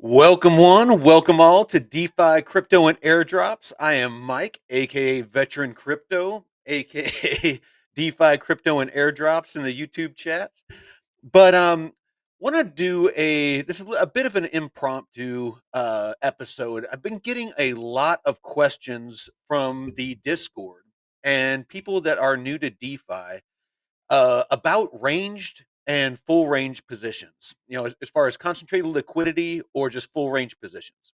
Welcome all to DeFi Crypto and Airdrops. I am Mike, aka Veteran Crypto, aka DeFi Crypto and Airdrops in the YouTube chats. But want to do this is a bit of an impromptu episode. I've been getting a lot of questions from the Discord and people that are new to DeFi about ranged and full range positions, as far as concentrated liquidity or just full range positions.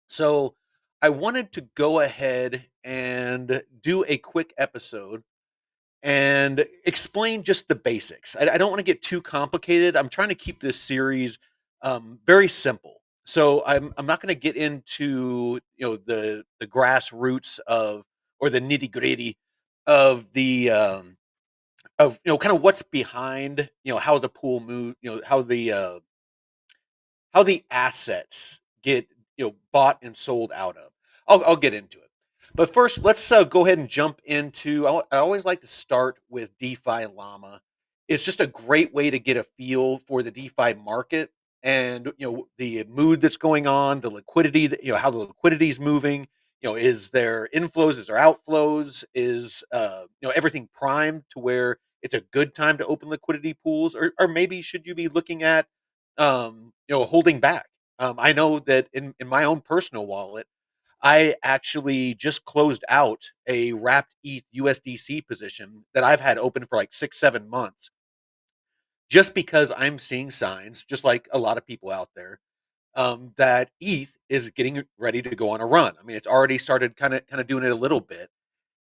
So I wanted to go ahead and do a quick episode and explain just the basics. I don't want to get too complicated. I'm trying to keep this series very simple. So I'm not going to get into the grassroots of or the nitty gritty of kind of what's behind how the pool move, how the assets get bought and sold out of. I'll get into it, but first let's go ahead and jump into. I always like to start with DeFi Llama. It's just a great way to get a feel for the DeFi market and the mood that's going on, the liquidity, how the liquidity is moving. Is there inflows? Is there outflows? Is everything primed to where it's a good time to open liquidity pools, or maybe should you be looking at holding back? I know that in my own personal wallet, I actually just closed out a wrapped ETH USDC position that I've had open for like 6, 7 months, just because I'm seeing signs, just like a lot of people out there, that ETH is getting ready to go on a run. I mean, it's already started kind of doing it a little bit,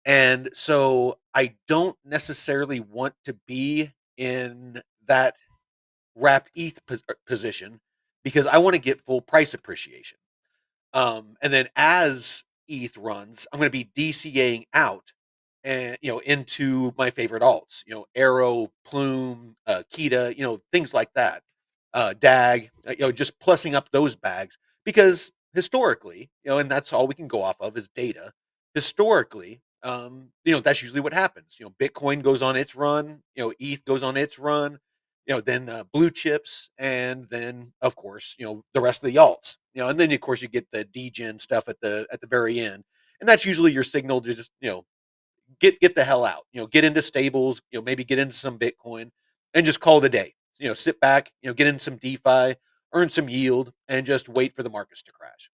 and so I don't necessarily want to be in that wrapped ETH position because I want to get full price appreciation. And then as ETH runs, I'm going to be DCAing out and into my favorite alts, Arrow, Plume, Kita, things like that. DAG, just plussing up those bags because historically, and that's all we can go off of is data. Historically, that's usually what happens. Bitcoin goes on its run, ETH goes on its run, then blue chips, and then of course, the rest of the alts, and then of course you get the degen stuff at the very end, and that's usually your signal to just get the hell out, get into stables, maybe get into some Bitcoin, and just call it a day. Sit back, get in some DeFi, earn some yield, and just wait for the markets to crash.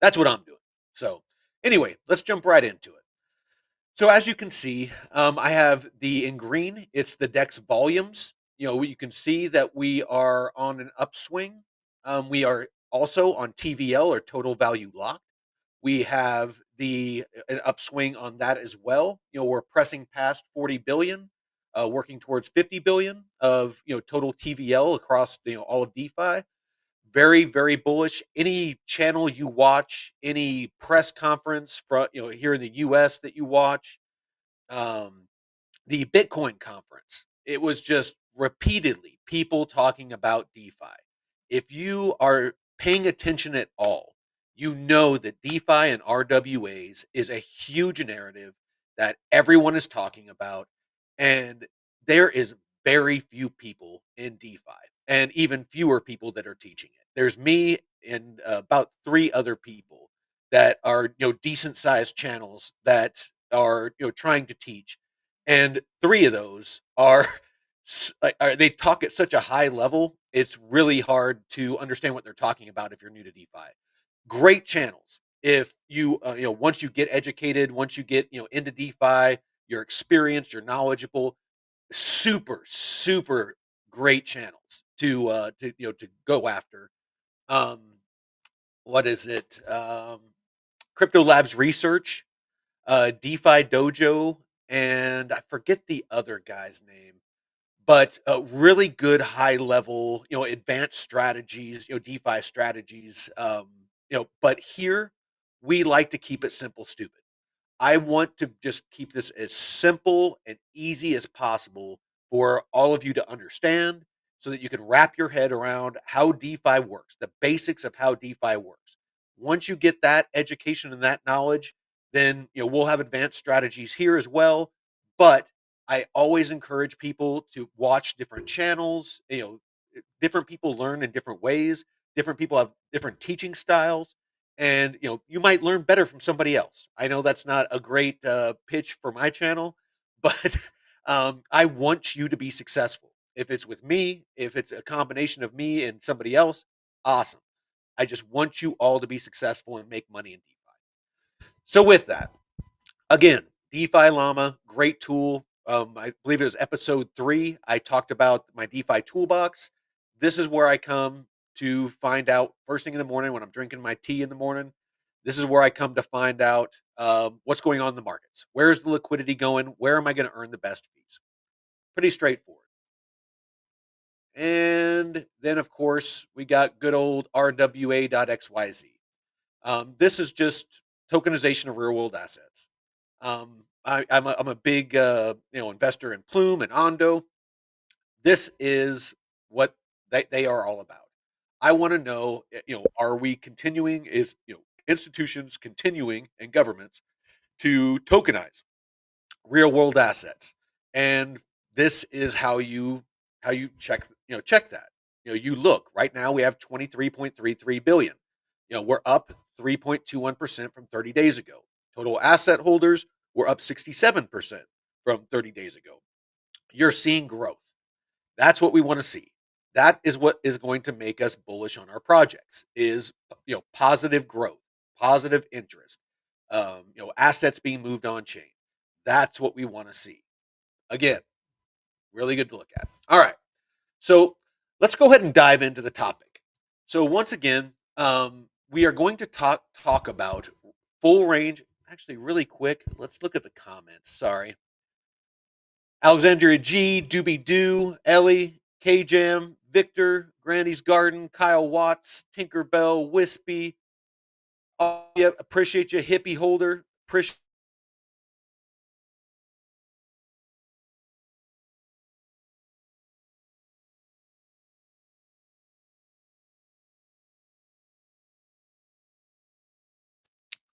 That's what I'm doing. So anyway, let's jump right into it. So as you can see, I have in green, it's the DEX volumes. You can see that we are on an upswing. We are also on TVL, or total value locked. We have an upswing on that as well. We're pressing past 40 billion, working towards 50 billion of total TVL across all of DeFi. Very, very bullish. Any channel you watch, any press conference from here in the US that you watch, um, the Bitcoin conference, it was just repeatedly people talking about DeFi. If you are paying attention at all, you know that DeFi and RWAs is a huge narrative that everyone is talking about, and there is very few people in DeFi, and even fewer people that are teaching it. There's me and about three other people that are decent sized channels that are trying to teach, and three of those are they talk at such a high level, it's really hard to understand what they're talking about if you're new to DeFi. Great channels. If you once you get educated, once you get into DeFi, you're experienced, you're knowledgeable, super great channels to go after. Um, what is it? Crypto Labs Research, DeFi Dojo, and I forget the other guy's name, but really good high level, advanced strategies, DeFi strategies. But here we like to keep it simple, stupid. I want to just keep this as simple and easy as possible for all of you to understand so that you can wrap your head around how DeFi works, the basics of how DeFi works. Once you get that education and that knowledge, then we'll have advanced strategies here as well. But I always encourage people to watch different channels. Different people learn in different ways. Different people have different teaching styles, and you might learn better from somebody else. I know that's not a great pitch for my channel, but I want you to be successful. If it's with me, if it's a combination of me and somebody else, awesome. I just want you all to be successful and make money in DeFi. So with that, again, DeFi Llama, great tool. I believe it was episode 3. I talked about my DeFi toolbox. This is where I come to find out first thing in the morning when I'm drinking my tea in the morning. This is where I come to find out what's going on in the markets. Where's the liquidity going? Where am I going to earn the best fees? Pretty straightforward. And then, of course, we got good old RWA.xyz. This is just tokenization of real world assets. I'm a big investor in Plume and Ondo. This is what they are all about. I want to know, are we continuing? Is institutions continuing and governments to tokenize real world assets? And this is how you check that. You look right now we have 23.33 billion. We're up 3.21% from 30 days ago. Total asset holders were up 67% from 30 days ago. You're seeing growth. That's what we want to see. That is what is going to make us bullish on our projects is positive growth, positive interest, assets being moved on chain. That's what we want to see. Again, really good to look at. All right. So let's go ahead and dive into the topic. So once again, we are going to talk about full range. Actually, really quick, let's look at the comments. Sorry, Alexandria G, Doobie Doo, Ellie, K Jam, Victor, Granny's Garden, Kyle Watts, Tinkerbell, Wispy. Oh, yeah, appreciate you, hippie holder. Appreciate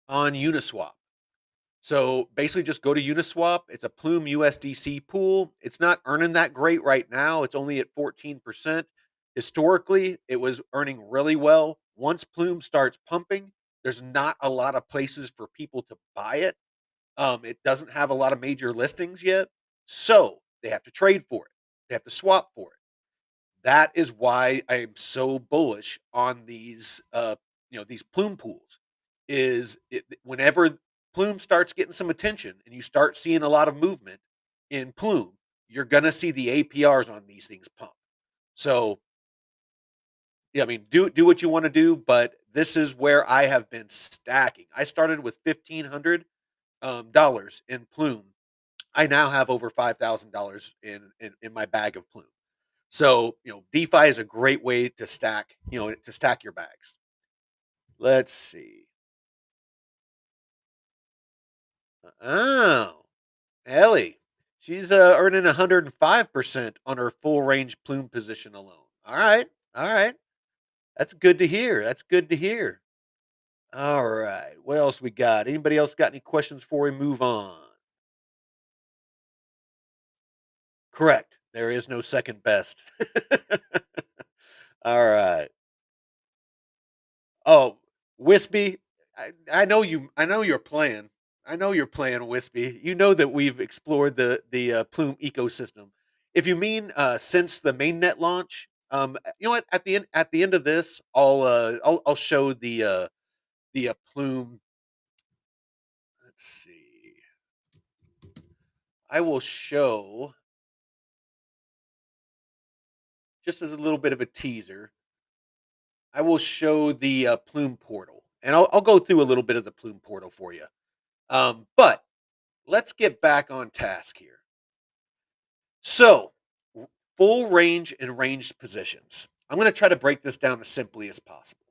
on Uniswap. So basically, just go to Uniswap. It's a Plume USDC pool. It's not earning that great right now. It's only at 14%. Historically, it was earning really well. Once Plume starts pumping, there's not a lot of places for people to buy it. It doesn't have a lot of major listings yet. So they have to trade for it, they have to swap for it. That is why I am so bullish on these Plume pools. Whenever Plume starts getting some attention and you start seeing a lot of movement in Plume, you're gonna see the APRs on these things pump. So yeah, I mean, do what you want to do, but this is where I have been stacking. I started with $1,500 in Plume. I now have over $5,000 in my bag of Plume. So, DeFi is a great way to stack your bags. Let's see. Oh, Ellie. She's earning 105% on her full range Plume position alone. All right. All right. That's good to hear. That's good to hear. All right. What else we got? Anybody else got any questions before we move on? Correct. There is no second best. All right. Oh, Wispy, I know you. I know you're playing. I know you're playing Wispy. You know that we've explored the Plume ecosystem. If you mean since the mainnet launch, you know what? At the end of this, I'll show the Plume. Let's see. I will show just as a little bit of a teaser. I will show the Plume portal, and I'll go through a little bit of the Plume portal for you. But let's get back on task here. So, full range and ranged positions. I'm going to try to break this down as simply as possible.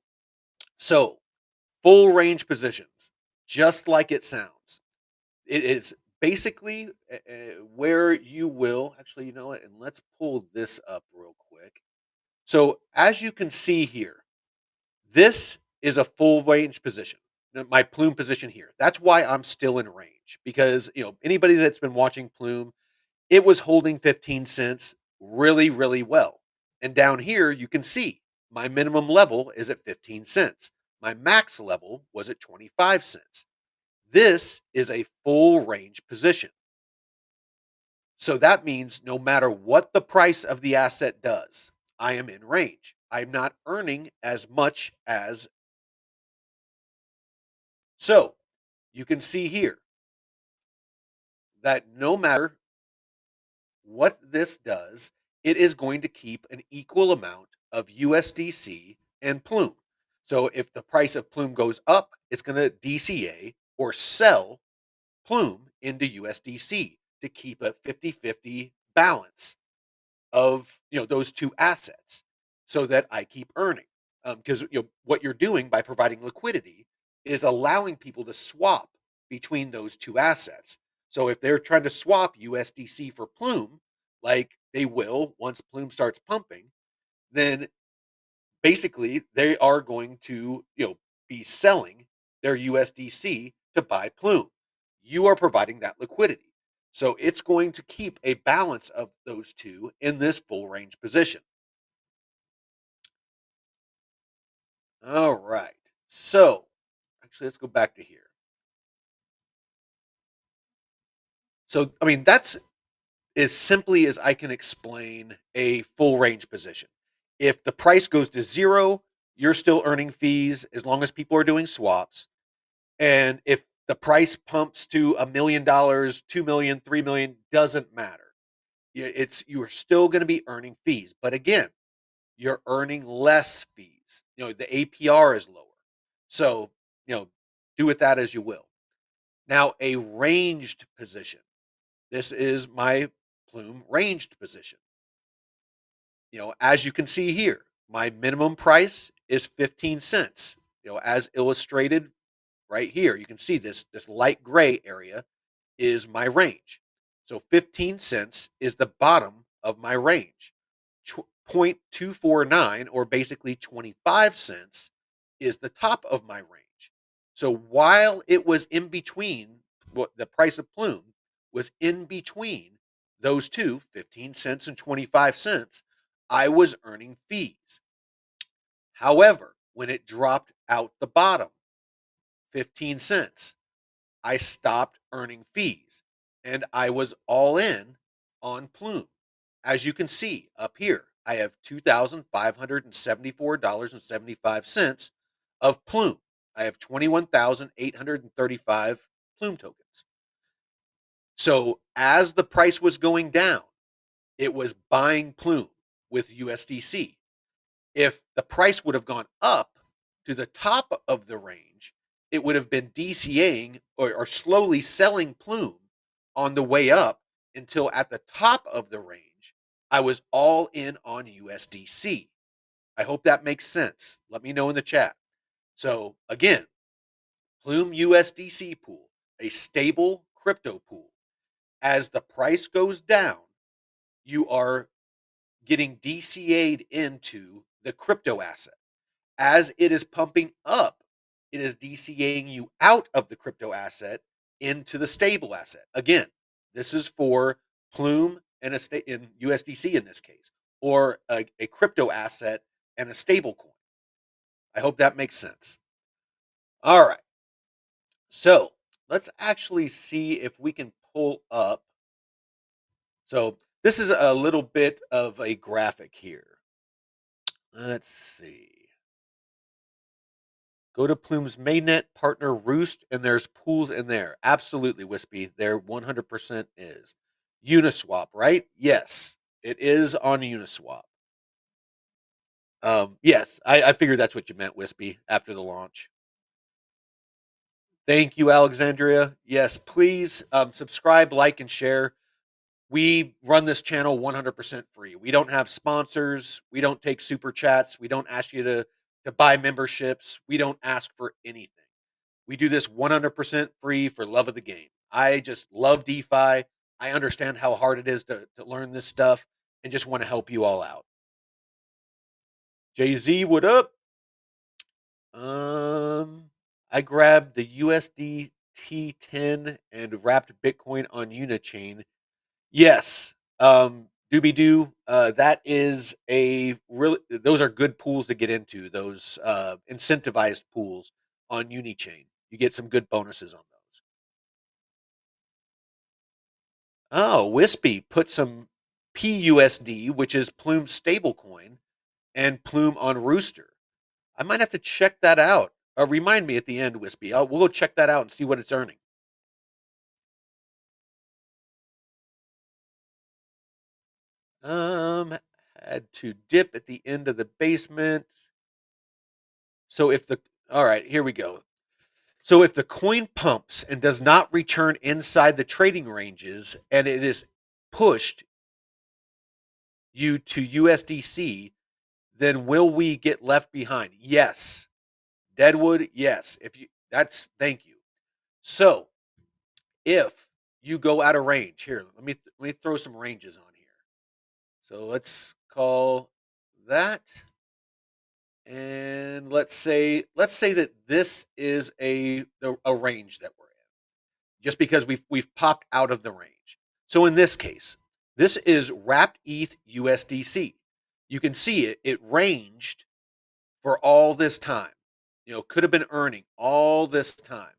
So, full range positions, just like it sounds, it is basically where you will actually, you know what, and let's pull this up real quick. So, as you can see here, this is a full range position. My Plume position here. That's why I'm still in range because anybody that's been watching Plume, it was holding 15 cents really, really well. And down here, you can see My minimum level is at 15 cents. My max level was at 25 cents. This is a full range position. So that means no matter what the price of the asset does, I am in range. I'm not earning as much as. So you can see here that no matter what this does, it is going to keep an equal amount of USDC and Plume. So if the price of Plume goes up, it's going to DCA or sell Plume into USDC to keep a 50-50 balance of those two assets so that I keep earning. Because what you're doing by providing liquidity is allowing people to swap between those two assets. So if they're trying to swap USDC for Plume, like they will once Plume starts pumping, then basically they are going to be selling their USDC to buy Plume. You are providing that liquidity. So it's going to keep a balance of those two in this full range position. All right. So actually, let's go back to here. So, I mean, that's as simply as I can explain a full range position. If the price goes to zero, you're still earning fees as long as people are doing swaps. And if the price pumps to $1 million, 2 million, 3 million, doesn't matter. You are still going to be earning fees. But again, you're earning less fees. The APR is lower. So, do with that as you will. Now, a ranged position. This is my Plume ranged position. As you can see here, my minimum price is 15 cents. As illustrated right here, you can see this light gray area is my range. So 15 cents is the bottom of my range. 0.249, or basically 25 cents, is the top of my range. So while it was in between, what the price of Plume was in between those two, 15 cents and 25 cents, I was earning fees. However, when it dropped out the bottom, 15 cents, I stopped earning fees and I was all in on Plume. As you can see up here, I have $2,574.75 of Plume. I have 21,835 Plume tokens. So as the price was going down, it was buying Plume with USDC. If the price would have gone up to the top of the range, it would have been DCAing or slowly selling Plume on the way up until at the top of the range, I was all in on USDC. I hope that makes sense. Let me know in the chat. So again, Plume USDC pool, a stable crypto pool. As the price goes down, you are getting DCA'd into the crypto asset. As it is pumping up, it is DCAing you out of the crypto asset into the stable asset. Again, this is for Plume and in USDC in this case, or a crypto asset and a stable coin. I hope that makes sense. All right. So let's actually see if we can pull up. So this is a little bit of a graphic here. Let's see. Go to Plume's mainnet partner Roost, and there's pools in there. Absolutely, Wispy. There 100% is. Uniswap, right? Yes, it is on Uniswap. Yes, I figured that's what you meant, Wispy, after the launch. Thank you, Alexandria. Yes, please subscribe, like, and share. We run this channel 100% free. We don't have sponsors. We don't take super chats. We don't ask you to buy memberships. We don't ask for anything. We do this 100% free for love of the game. I just love DeFi. I understand how hard it is to learn this stuff and just want to help you all out. Jay Z, what up? I grabbed the USDT 10 and wrapped Bitcoin on Unichain. Yes. Doobie Doo. That is a really those are good pools to get into. Those incentivized pools on Unichain. You get some good bonuses on those. Oh, Wispy put some PUSD, which is Plume stablecoin, and Plume on Rooster. I might have to check that out. Remind me at the end, Wispy. We'll go check that out and see what it's earning. Um, had to dip at the end of the basement. So if the all right, here we go. So if the coin pumps and does not return inside the trading ranges and it is pushed you to USDC, then will we get left behind? Yes. Deadwood, yes. If you that's thank you. So if you go out of range, here, let me throw some ranges on here. So let's call that, and let's say that this is a range that we're in, just because we've popped out of the range. So in this case, this is wrapped ETH USDC. You can see it ranged for all this time. Could have been earning all this time,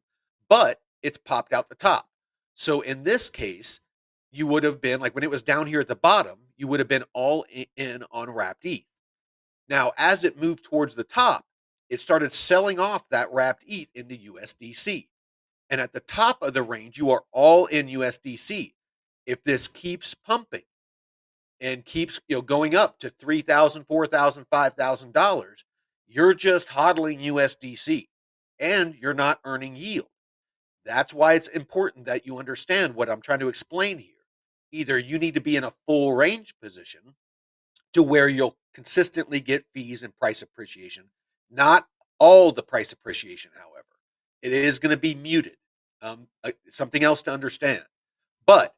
but it's popped out the top. So in this case, you would have been like when it was down here at the bottom, you would have been all in on wrapped ETH. Now, as it moved towards the top, it started selling off that wrapped ETH into USDC. And at the top of the range, you are all in USDC. If this keeps pumping and keeps going up to $3,000, $4,000, $5,000, you're just hodling USDC and you're not earning yield. That's why it's important that you understand what I'm trying to explain here. Either you need to be in a full range position to where you'll consistently get fees and price appreciation, not all the price appreciation, however. It is going to be muted. Something else to understand. But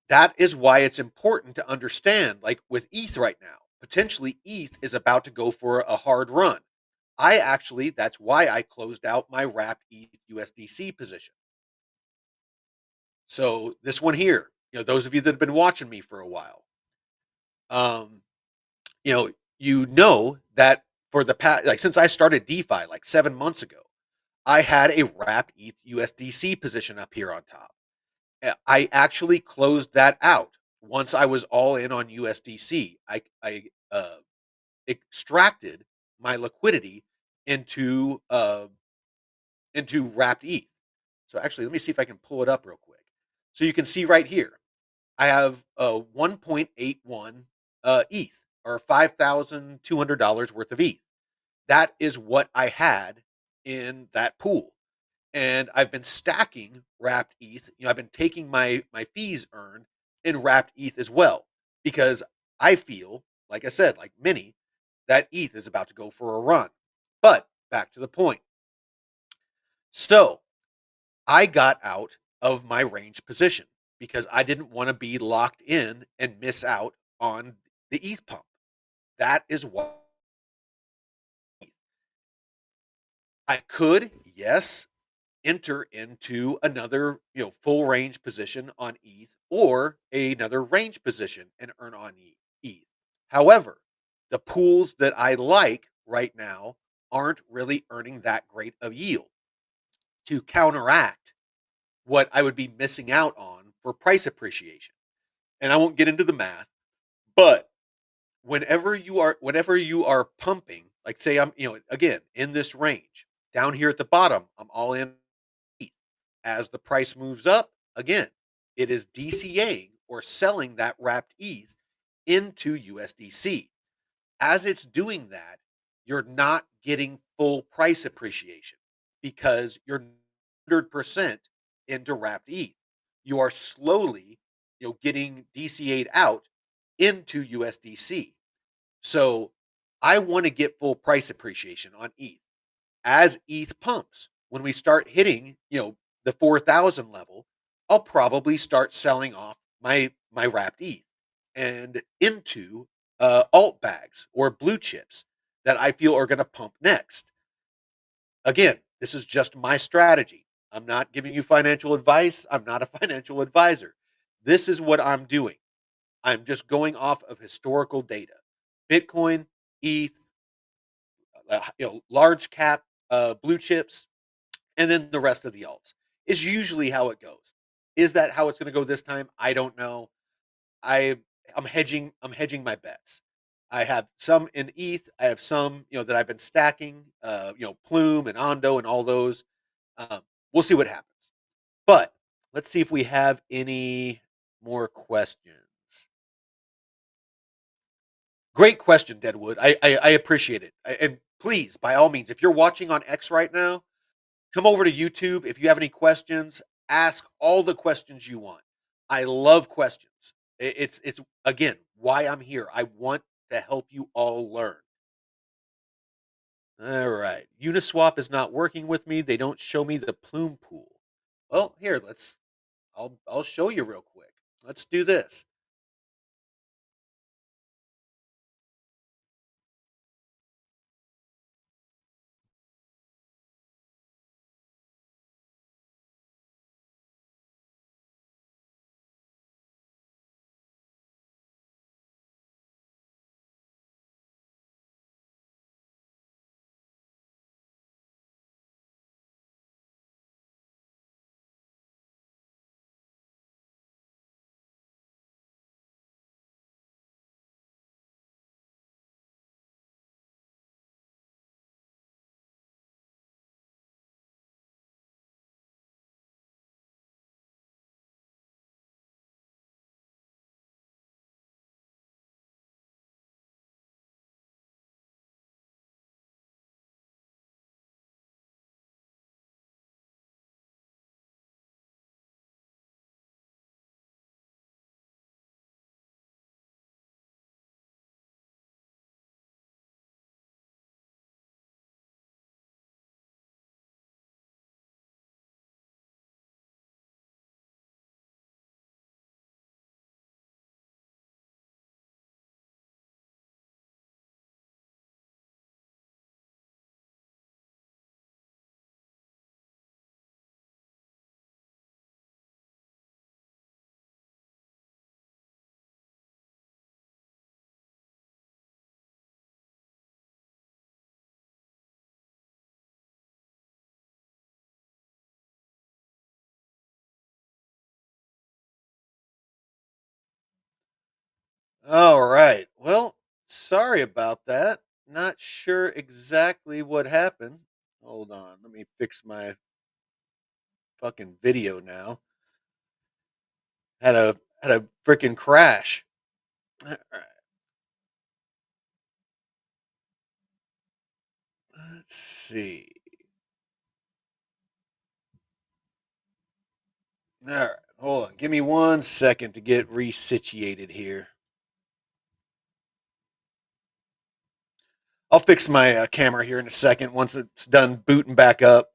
that is why it's important to understand, like with ETH right now, potentially ETH is about to go for a hard run. That's why I closed out my wrapped ETH USDC position. So this one here, those of you that have been watching me for a while, um, you know that for the past, like since I started DeFi like 7 months ago, I had a wrapped ETH USDC position up here on top. I actually closed that out once I was all in on USDC. I extracted my liquidity into uh, into wrapped ETH. So actually, let me see if I can pull it up real quick. So you can see right here, I have 1.81 ETH, or $5,200 worth of ETH. That is what I had in that pool. And I've been stacking wrapped ETH. I've been taking my fees earned in wrapped ETH as well, because I feel, like I said, like many, that ETH is about to go for a run. But back to the point. So I got out of my range position because I didn't want to be locked in and miss out on the ETH pump. That is why I could, yes, enter into another, full range position on ETH, or another range position and earn on ETH. However, the pools that I like right now aren't really earning that great of yield to counteract what I would be missing out on for price appreciation. And I won't get into the math, but whenever you are pumping, like say I'm, again, in this range, down here at the bottom, I'm all in ETH. As the price moves up, again, it is DCAing or selling that wrapped ETH into USDC. As it's doing that, you're not getting full price appreciation because you're 100% into wrapped ETH. You are slowly, getting DCA'd out into USDC. So I want to get full price appreciation on ETH. As ETH pumps, when we start hitting, the 4,000 level, I'll probably start selling off my wrapped ETH and into alt bags or blue chips that I feel are going to pump next. Again, this is just my strategy. I'm not giving you financial advice. I'm not a financial advisor. This is what I'm doing. I'm just going off of historical data. Bitcoin, ETH, large cap blue chips, and then the rest of the alts is usually how it goes. Is that how it's going to go this time? I don't know. I I'm hedging. I'm hedging my bets. I have some in ETH. I have some that I've been stacking. Plume and Ondo and all those. Um, we'll see what happens. But let's see if we have any more questions. Great question, Deadwood. I appreciate it. And please, by all means, if you're watching on X right now, come over to YouTube. If you have any questions, ask all the questions you want. I love questions. It's again why I'm here. I want to help you all learn. All right. Uniswap is not working with me. They don't show me the Plume pool. Well, here, I'll show you real quick. Let's do this. All right. Well, sorry about that. Not sure exactly what happened. Hold on. Let me fix my fucking video now. Had a freaking crash. All right. Let's see. All right. Hold on. Give me 1 second to get resituated here. I'll fix my camera here in a second once it's done booting back up.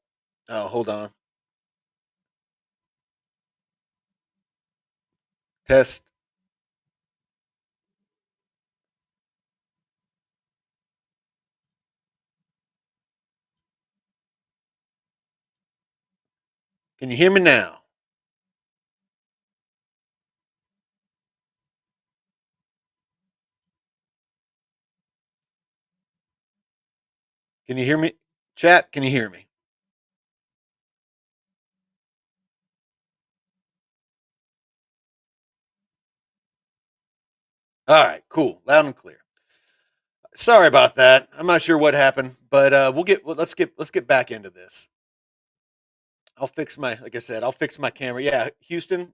Oh, hold on. Test. Can you hear me now? Can you hear me? Chat, can you hear me? All right, cool. Loud and clear. Sorry about that. I'm not sure what happened, but let's get back into this. I'll fix my like I said, I'll fix my camera. Yeah, Houston,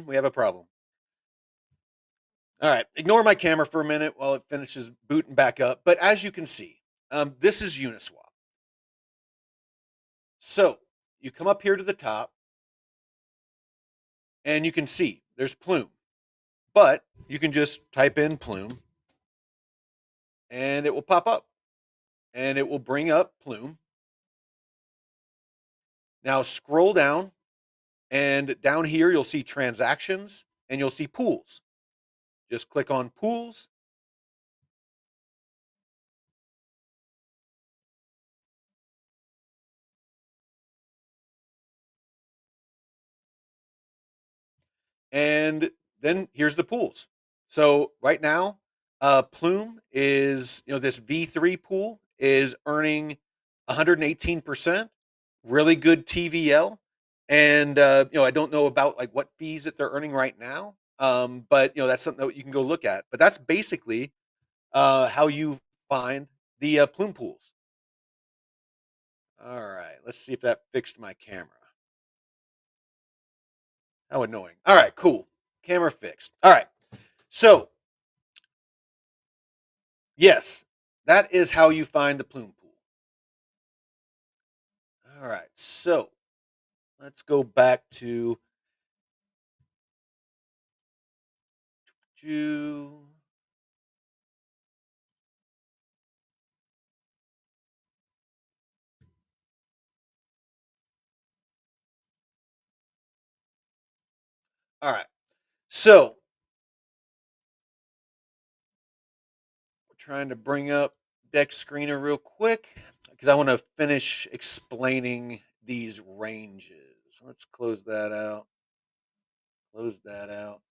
we have a problem. All right, ignore my camera for a minute while it finishes booting back up. But as you can see, this is Uniswap. So you come up here to the top, and you can see there's Plume, but you can just type in Plume, and it will pop up, and it will bring up Plume. Now scroll down, and down here you'll see transactions, and you'll see pools. Just click on pools. And then here's the pools. So right now, Plume is, this V3 pool is earning 118%, really good TVL. And I don't know about like what fees that they're earning right now. But that's something that you can go look at. But that's basically how you find the Plume pools. All right, let's see if that fixed my camera. How annoying. All right, cool. Camera fixed. All right. So, yes, that is how you find the Plume pool. All right. So, let's go back to Ju- All right. So, we're trying to bring up Deck Screener real quick because I want to finish explaining these ranges. Let's close that out. Close that out.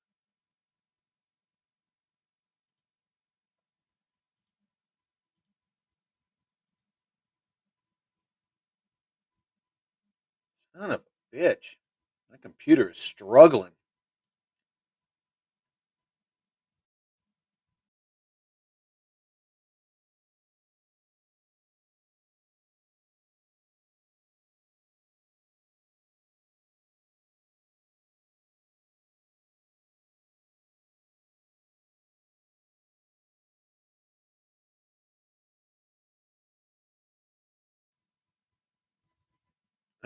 Son of a bitch. My computer is struggling.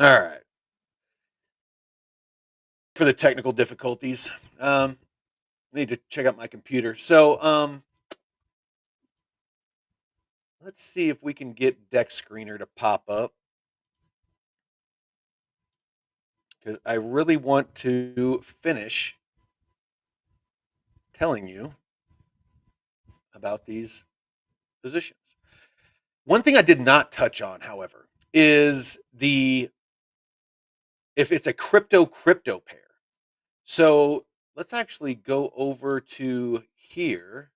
All right. For the technical difficulties. Need to check out my computer. So, let's see if we can get Deck Screener to pop up because I really want to finish telling you about these positions. One thing I did not touch on, however, is the if it's a crypto pair. So let's actually go over to here.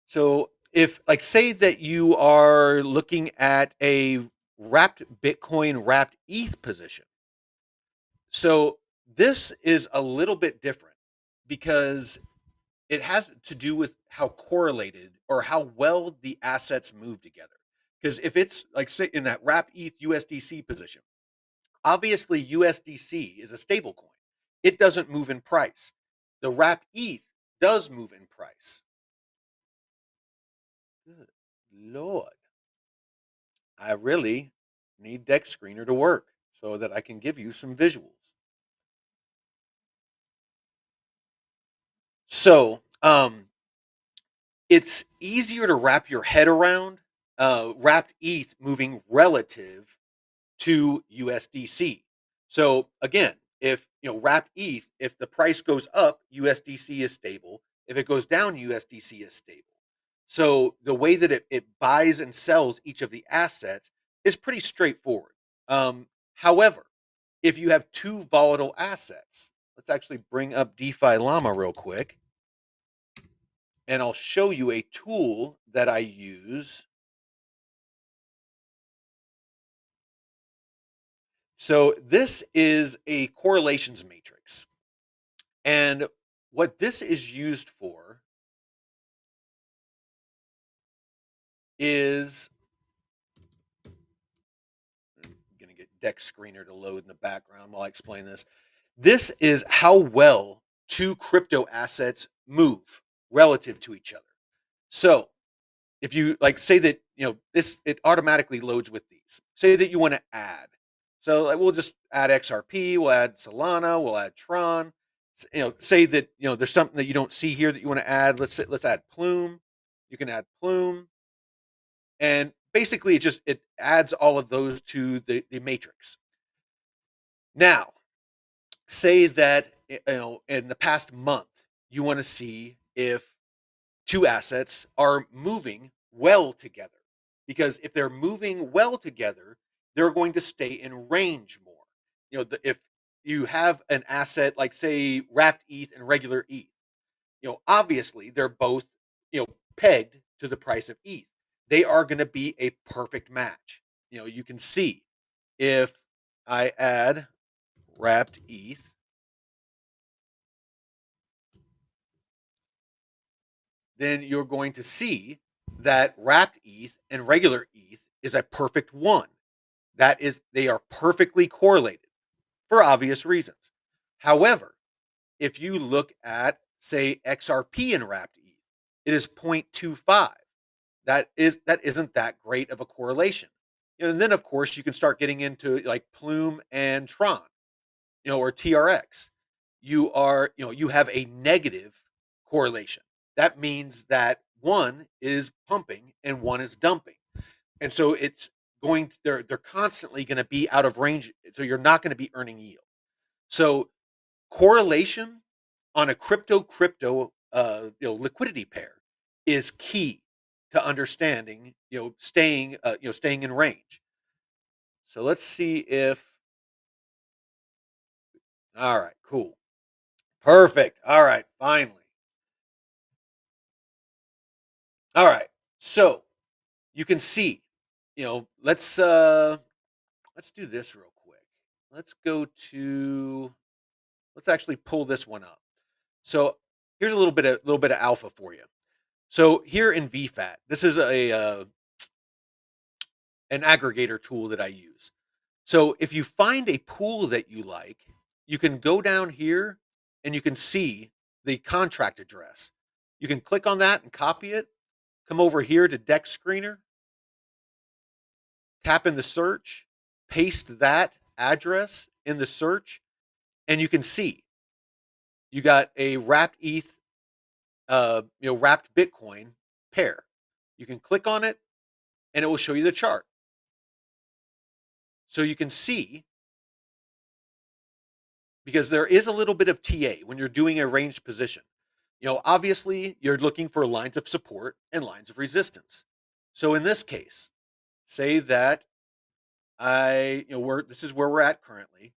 So if like say that you are looking at a wrapped Bitcoin wrapped ETH position. So this is a little bit different because it has to do with how correlated or how well the assets move together. Because if it's like say in that wrap ETH USDC position, obviously USDC is a stable coin. It doesn't move in price. The wrap ETH does move in price. Good Lord. I really need Deck Screener to work so that I can give you some visuals. So, it's easier to wrap your head around wrapped ETH moving relative to USDC. So again, if wrapped ETH, if the price goes up, USDC is stable. If it goes down, USDC is stable. So the way that it buys and sells each of the assets is pretty straightforward. However, if you have two volatile assets, let's actually bring up DeFi Llama real quick, and I'll show you a tool that I use. So this is a correlations matrix. And what this is used for is I'm going to get Deck Screener to load in the background while I explain this. This is how well two crypto assets move relative to each other. So if you like say that this it automatically loads with these. Say that you want to add. So like, we'll just add XRP, we'll add Solana, we'll add Tron. Say that there's something that you don't see here that you want to add. Let's add Plume. You can add Plume, and basically it adds all of those to the matrix. Now, say that in the past month you want to see if two assets are moving well together. Because if they're moving well together, they're going to stay in range more. If you have an asset like say wrapped ETH and regular ETH. Obviously they're both, pegged to the price of ETH. They are going to be a perfect match. You can see if I add wrapped ETH, then you're going to see that wrapped ETH and regular ETH is a perfect one. That is, they are perfectly correlated for obvious reasons. However, if you look at, say, XRP and wrapped ETH, it is 0.25. That isn't that great of a correlation. And then of course you can start getting into like Plume and Tron, or TRX. You have a negative correlation. That means that one is pumping and one is dumping. And so they're constantly going to be out of range, so you're not going to be earning yield. So correlation on a crypto liquidity pair is key to understanding, staying in range. So let's see if all right, cool. Perfect. All right, finally. All right. So, you can see, let's do this real quick. Let's go to let's actually pull this one up. So, here's a little bit of alpha for you. So, here in VFAT, this is a an aggregator tool that I use. So, if you find a pool that you like, you can go down here and you can see the contract address. You can click on that and copy it. Come over here to Deck Screener, tap in the search, paste that address in the search, and you can see you got a wrapped ETH, wrapped Bitcoin pair. You can click on it, and it will show you the chart. So you can see, because there is a little bit of TA when you're doing a ranged position. Obviously, you're looking for lines of support and lines of resistance. So in this case, say that this is where we're at currently.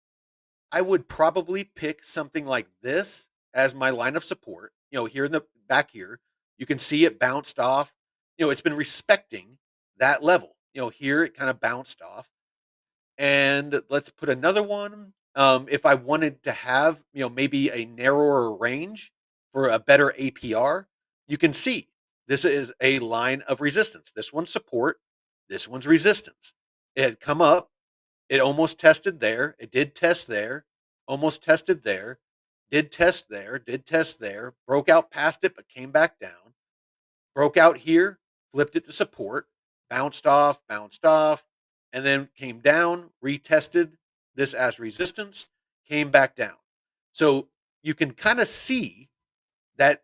I would probably pick something like this as my line of support. Here in the back here, you can see it bounced off. It's been respecting that level. Here it kind of bounced off. And let's put another one. If I wanted to have, maybe a narrower range for a better APR, you can see this is a line of resistance. This one's support. This one's resistance. It had come up, it almost tested there. It did test there. Almost tested there. Did test there. Did test there. Broke out past it, but came back down. Broke out here. Flipped it to support. Bounced off. Bounced off. And then came down. Retested this as resistance. Came back down. So you can kind of see that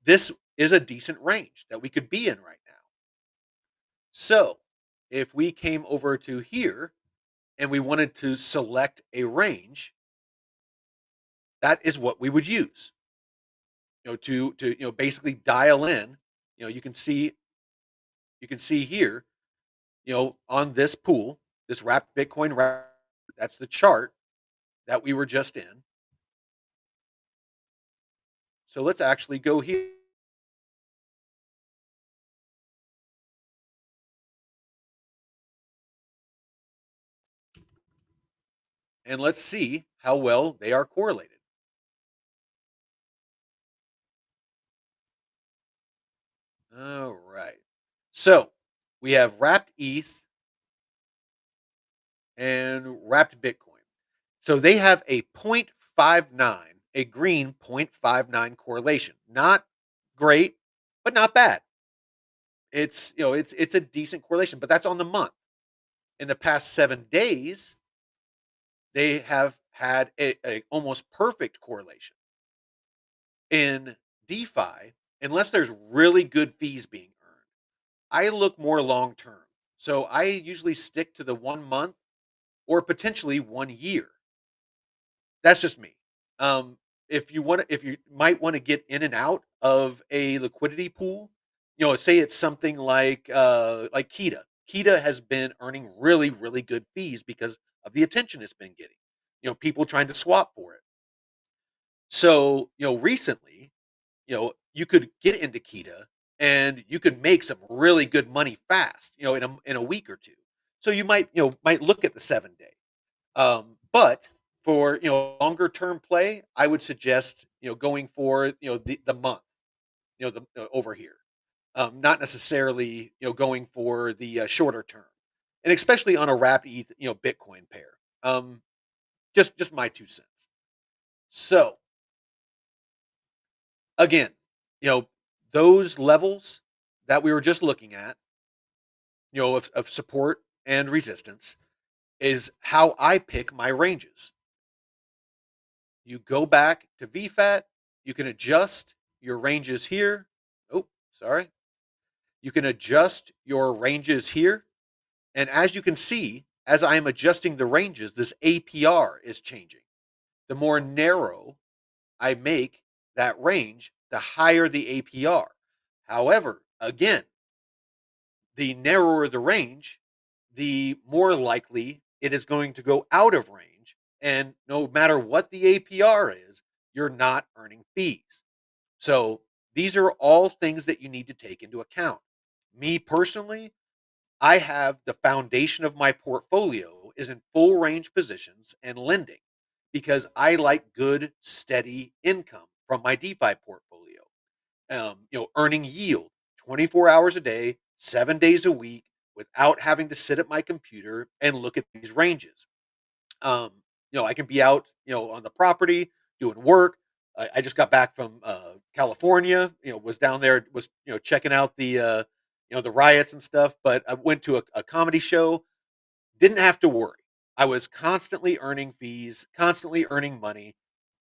this is a decent range that we could be in right now. So if we came over to here and we wanted to select a range, that is what we would use. To basically dial in. You can see here, on this pool, this wrapped Bitcoin wrap, that's the chart that we were just in. So let's actually go here. And let's see how well they are correlated. All right. So we have wrapped ETH and wrapped Bitcoin. So they have a 0.59, a green 0.59 correlation. Not great, but not bad. It's a decent correlation, but that's on the month. In the past 7 days, they have had a almost perfect correlation. In DeFi, unless there's really good fees being earned, I look more long term. So I usually stick to the 1 month or potentially 1 year. That's just me. If you might want to get in and out of a liquidity pool, say it's something like Kita. Kita has been earning really, really good fees because of the attention it's been getting. people trying to swap for it. So, recently, you could get into Kita and you could make some really good money fast, in a week or two. So you might look at the 7 day. But for longer term play, I would suggest going for the month, over here. Not necessarily going for the shorter term, and especially on a wrapped ETH Bitcoin pair. Um, just my 2 cents. So again, you know those levels that we were just looking at, of support and resistance, is how I pick my ranges. You go back to VFAT, you can adjust your ranges here. Oh, sorry. You can adjust your ranges here. And as you can see, as I am adjusting the ranges, this APR is changing. The more narrow I make that range, the higher the APR. However, again, the narrower the range, the more likely it is going to go out of range. And no matter what the APR is, you're not earning fees. So these are all things that you need to take into account. Me personally, I have the foundation of my portfolio is in full range positions and lending because I like good, steady income from my DeFi portfolio. Earning yield 24 hours a day, 7 days a week without having to sit at my computer and look at these ranges. Um, I can be out, on the property doing work. I just got back from California. Was down there, was checking out the riots and stuff. But I went to a comedy show. Didn't have to worry. I was constantly earning fees, constantly earning money.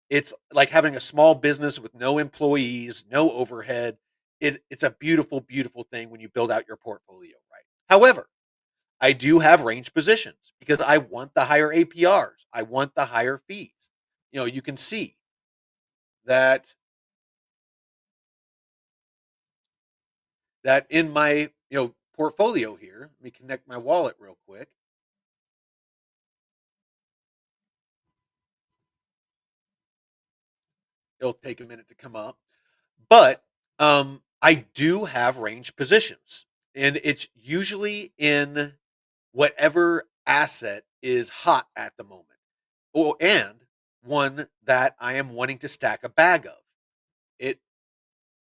It's like having a small business with no employees, no overhead. It's a beautiful, beautiful thing when you build out your portfolio right. However, I do have range positions because I want the higher APRs. I want the higher fees. You can see that in my portfolio here. Let me connect my wallet real quick. It'll take a minute to come up, but I do have range positions, and it's usually in whatever asset is hot at the moment, and one that I am wanting to stack a bag of. It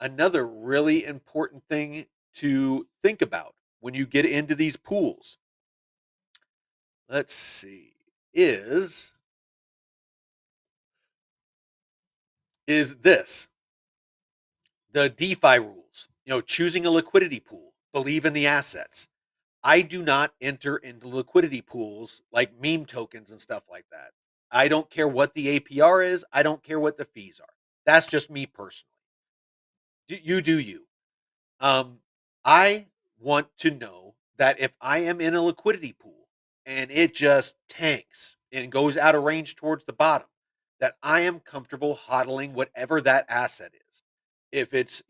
Another really important thing to think about when you get into these pools, let's see, is this the DeFi rules. Choosing a liquidity pool, believe in the assets. I do not enter into liquidity pools like meme tokens and stuff like that. I don't care what the APR is. I don't care what the fees are. That's just me personally. You do you. Um, I want to know that if I am in a liquidity pool and it just tanks and goes out of range towards the bottom, that I am comfortable hodling whatever that asset is. If it's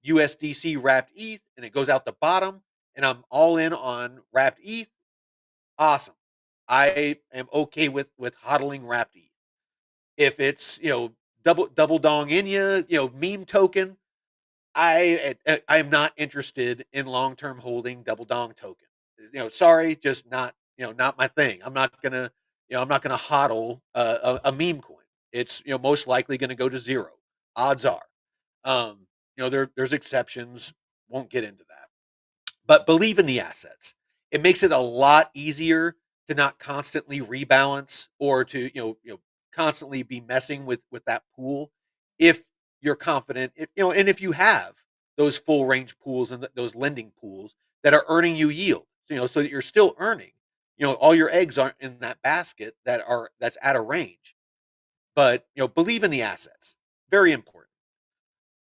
USDC wrapped ETH and it goes out the bottom and I'm all in on wrapped ETH, awesome. I am okay with hodling wrapped ETH. If it's double dong Inya, meme token, I am not interested in long term holding double dong token. Sorry, just not not my thing. I'm not gonna hodl a meme coin. It's most likely going to go to zero. Odds are. There's exceptions. Won't get into that, but believe in the assets. It makes it a lot easier to not constantly rebalance or to constantly be messing with that pool if you're confident. If and if you have those full range pools and those lending pools that are earning you yield, so that you're still earning. All your eggs aren't in that basket that's at a range. But believe in the assets. Very important.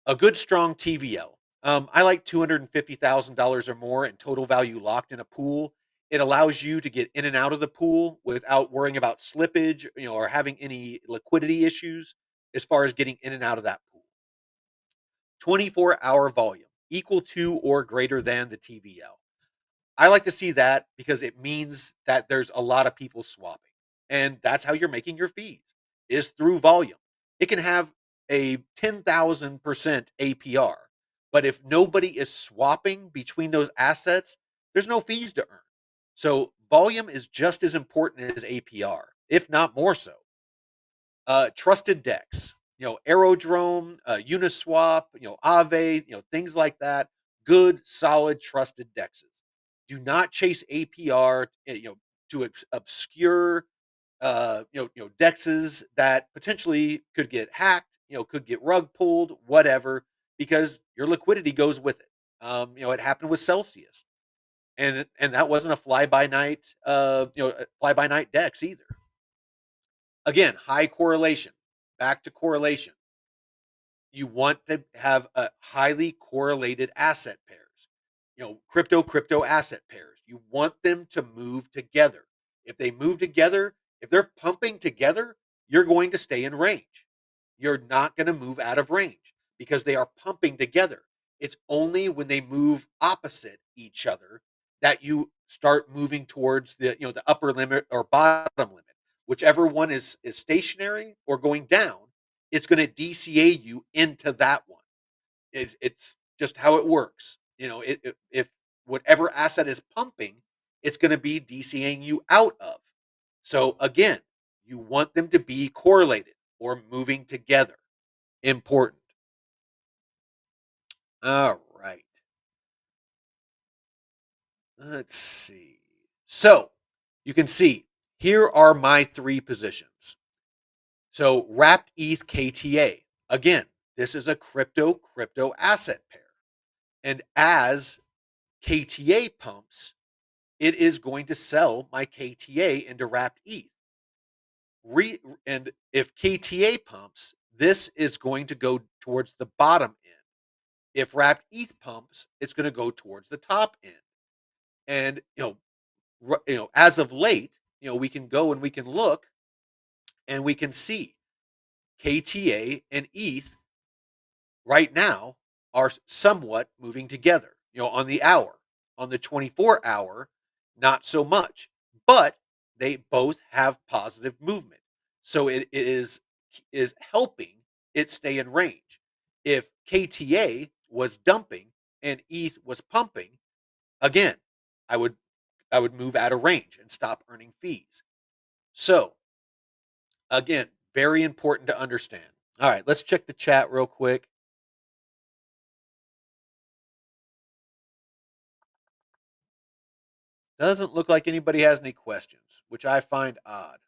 A good strong TVL. I like $250,000 or more in total value locked in a pool. It allows you to get in and out of the pool without worrying about slippage, or having any liquidity issues as far as getting in and out of that pool. 24-hour volume equal to or greater than the TVL. I like to see that because it means that there's a lot of people swapping. And that's how you're making your fees is through volume. It can have a 10,000% APR, but if nobody is swapping between those assets, there's no fees to earn. So volume is just as important as APR, if not more so. Trusted decks, Aerodrome, Uniswap, Aave, things like that. Good, solid, trusted dexes. Do not chase APR, to obscure, dexes that potentially could get hacked, could get rug pulled, whatever, because your liquidity goes with it. It happened with Celsius, and that wasn't a fly by night dex either. Again, high correlation. Back to correlation. You want to have a highly correlated asset pairs. Crypto asset pairs. You want them to move together. If they move together, if they're pumping together, you're going to stay in range. You're not going to move out of range because they are pumping together. It's only when they move opposite each other that you start moving towards the upper limit or bottom limit. Whichever one is stationary or going down, it's going to DCA you into that one. It's just how it works. If whatever asset is pumping, it's going to be DCAing you out of. So again, you want them to be correlated or moving together. Important. All right. Let's see. So you can see here are my three positions. So wrapped ETH KTA. Again, this is a crypto asset pair. And as KTA pumps, it is going to sell my KTA into wrapped ETH. And if KTA pumps, this is going to go towards the bottom end. If wrapped ETH pumps, it's going to go towards the top end. And as of late, we can go and we can look and we can see KTA and ETH right now are somewhat moving together, on the hour. On the 24-hour, not so much, but they both have positive movement. So it is helping it stay in range. If KTA was dumping and ETH was pumping, again, I would I would move out of range and stop earning fees. So, again, very important to understand. All right, let's check the chat real quick. Doesn't look like anybody has any questions, which I find odd.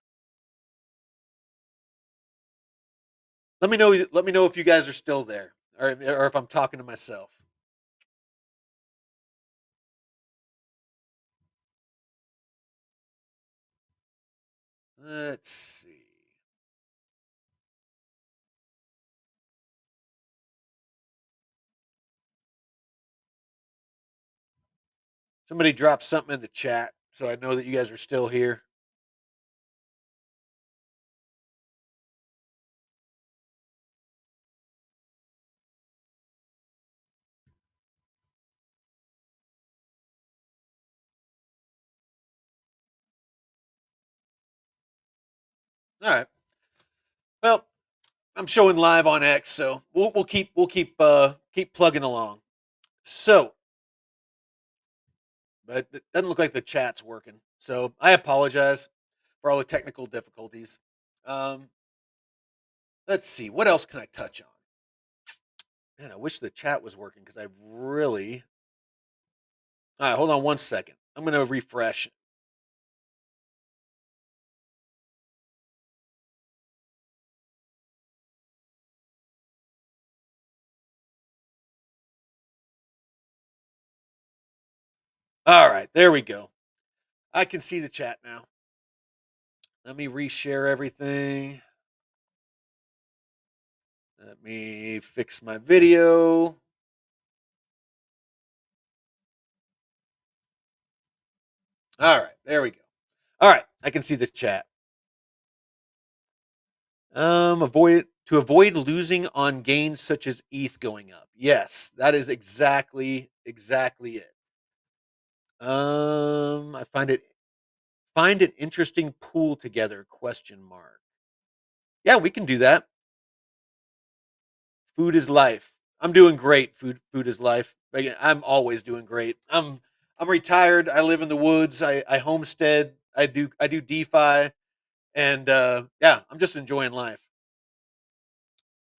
Let me know if you guys are still there, or if I'm talking to myself. Let's see. Somebody dropped something in the chat, so I know that you guys are still here. All right. Well, I'm showing live on X, so we'll keep plugging along. So, but it doesn't look like the chat's working. So I apologize for all the technical difficulties. Um, let's see, what else can I touch on? Man, I wish the chat was working because I really. All right, hold on one second. I'm going to refresh. All right, there we go. I can see the chat now. Let me reshare everything. Let me fix my video. All right, there we go. All right, I can see the chat. Avoid losing on gains such as ETH going up. Yes, that is exactly it. I Find an interesting pool together, question mark. Yeah, we can do that. Food is life. I'm doing great. Food is life. Again, I'm always doing great. I'm retired. I live in the woods. I homestead. I do DeFi, and yeah, I'm just enjoying life.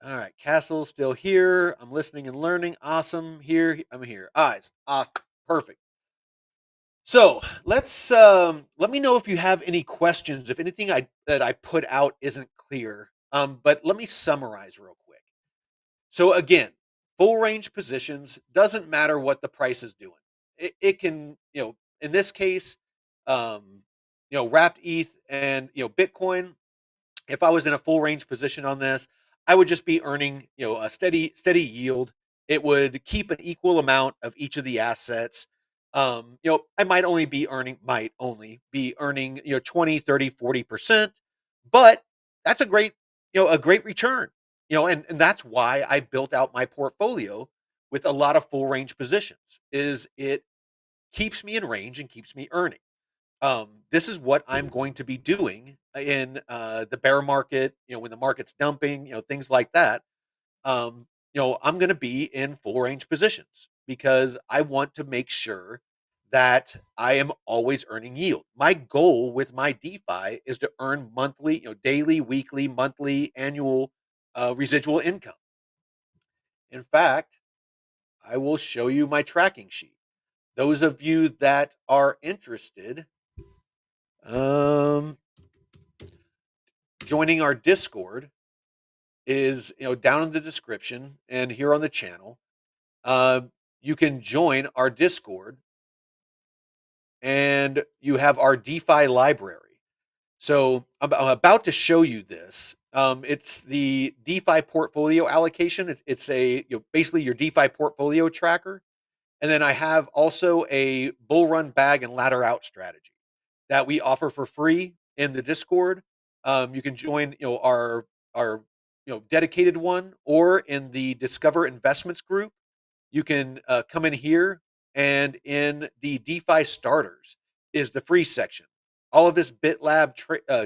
All right, Castle still here. I'm listening and learning. Awesome. Here I'm here. Eyes. Awesome. Perfect. So let me know if you have any questions. If anything that I put out isn't clear. But let me summarize real quick. So again, full range positions doesn't matter what the price is doing. It can, in this case, wrapped ETH and Bitcoin. If I was in a full range position on this, I would just be earning, a steady yield. It would keep an equal amount of each of the assets. I might only be earning, 20, 30, 40%, but that's a great return. And that's why I built out my portfolio with a lot of full range positions is it keeps me in range and keeps me earning. This is what I'm going to be doing in the bear market, when the market's dumping, things like that. I'm going to be in full range positions because I want to make sure that I am always earning yield. My goal with my DeFi is to earn monthly, daily, weekly, monthly, annual residual income. In fact, I will show you my tracking sheet. Those of you that are interested, um, joining our Discord is down in the description and here on the channel. Uh, you can join our Discord, and you have our DeFi library. So I'm about to show you this. It's the DeFi portfolio allocation. It's basically your DeFi portfolio tracker. And then I have also a bull run bag and ladder out strategy that we offer for free in the Discord. You can join, our dedicated one, or in the Discover Investments group. You can come in here, and in the DeFi starters is the free section. All of this BitLab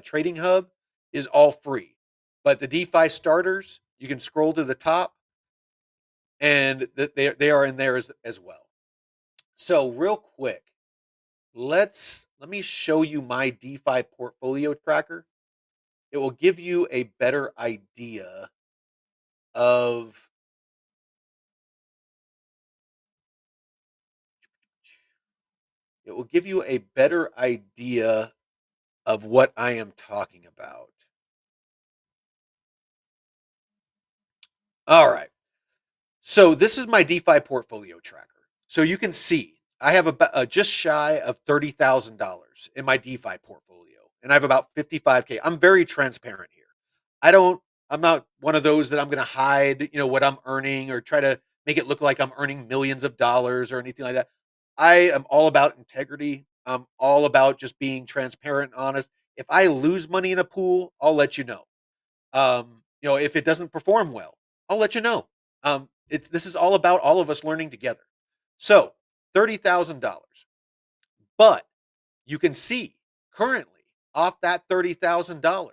trading hub is all free, but the DeFi starters, you can scroll to the top, and they are in there as well. So real quick, let me show you my DeFi portfolio tracker. It will give you a better idea of it will give you a better idea of what I am talking about. All right. So this is my DeFi portfolio tracker. So you can see I have about just shy of $30,000 in my DeFi portfolio, and I have about 55K. I'm very transparent here. I don't. I'm not one of those that I'm going to hide, what I'm earning or try to make it look like I'm earning millions of dollars or anything like that. I am all about integrity. I'm all about just being transparent and honest. If I lose money in a pool, I'll let you know. If it doesn't perform well, I'll let you know. This is all about all of us learning together. So, $30,000. But you can see currently off that $30,000,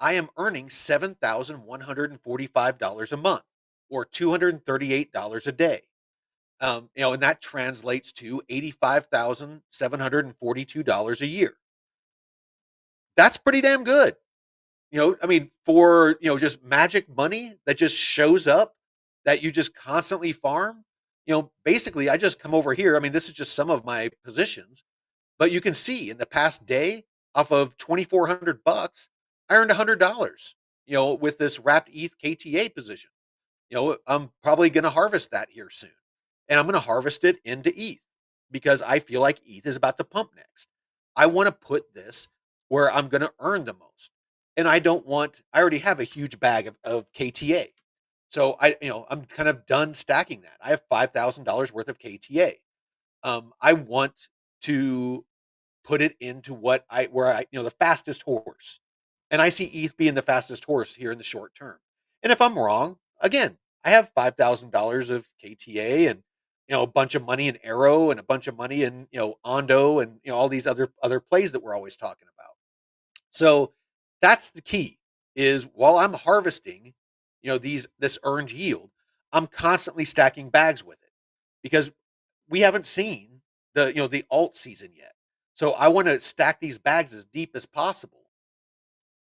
I am earning $7,145 a month, or $238 a day. And that translates to $85,742 a year. That's pretty damn good. I mean, for, just magic money that just shows up that you just constantly farm, basically I just come over here. I mean, this is just some of my positions, but you can see in the past day off of 2,400 bucks, I earned $100, with this wrapped ETH KTA position. I'm probably going to harvest that here soon, and I'm going to harvest it into ETH because I feel like ETH is about to pump next. I want to put this where I'm going to earn the most, and I already have a huge bag of KTA. So I'm kind of done stacking that. I have $5,000 worth of KTA. I want to put it into the fastest horse. And I see ETH being the fastest horse here in the short term. And if I'm wrong, again, I have $5,000 of KTA, and a bunch of money in Arrow and a bunch of money in, Ondo and, all these other plays that we're always talking about. So that's the key is while I'm harvesting, this earned yield, I'm constantly stacking bags with it because we haven't seen the alt season yet. So I want to stack these bags as deep as possible.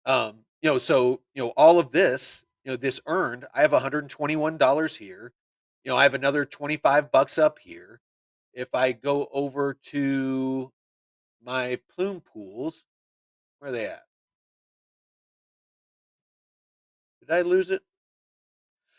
So all of this, this earned, I have $121 here. I have another 25 bucks up here. If I go over to my Plume pools, where are they at? Did I lose it?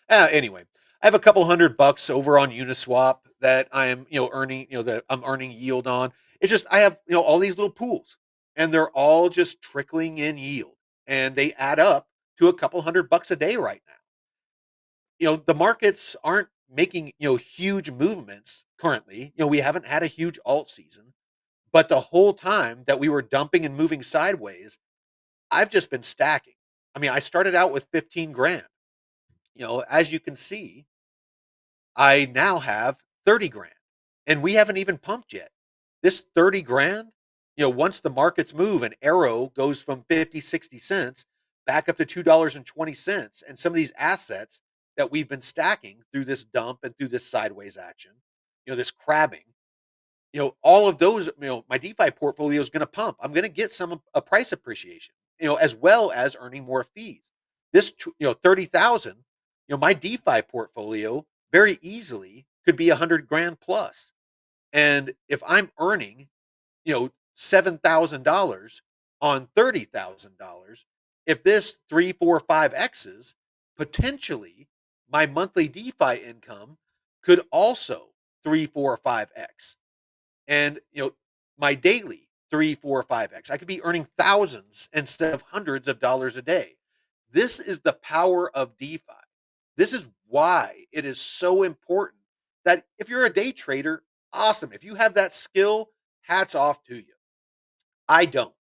Anyway, I have a couple $100 over on Uniswap that I am, earning, that I'm earning yield on. It's just I have, all these little pools, and they're all just trickling in yield, and they add up to a couple $100 a day right now. The markets aren't making, huge movements currently. We haven't had a huge alt season, but the whole time that we were dumping and moving sideways, I've just been stacking. I mean, I started out with 15 grand. As you can see, I now have 30 grand and we haven't even pumped yet. This 30 grand, once the markets move and Arrow goes from 50, 60 cents back up to $2.20, and some of these assets that we've been stacking through this dump and through this sideways action, this crabbing, all of those, my DeFi portfolio is going to pump. I'm going to get some a price appreciation, as well as earning more fees. This, 30,000, my DeFi portfolio very easily could be 100 grand plus. And if I'm earning, $7,000 on $30,000, if this 3, 4, 5 X's, potentially my monthly DeFi income could also 3, 4, 5X. And my daily 3, 4, 5X. I could be earning thousands instead of hundreds of dollars a day. This is the power of DeFi. This is why it is so important that if you're a day trader, awesome. If you have that skill, hats off to you. I don't.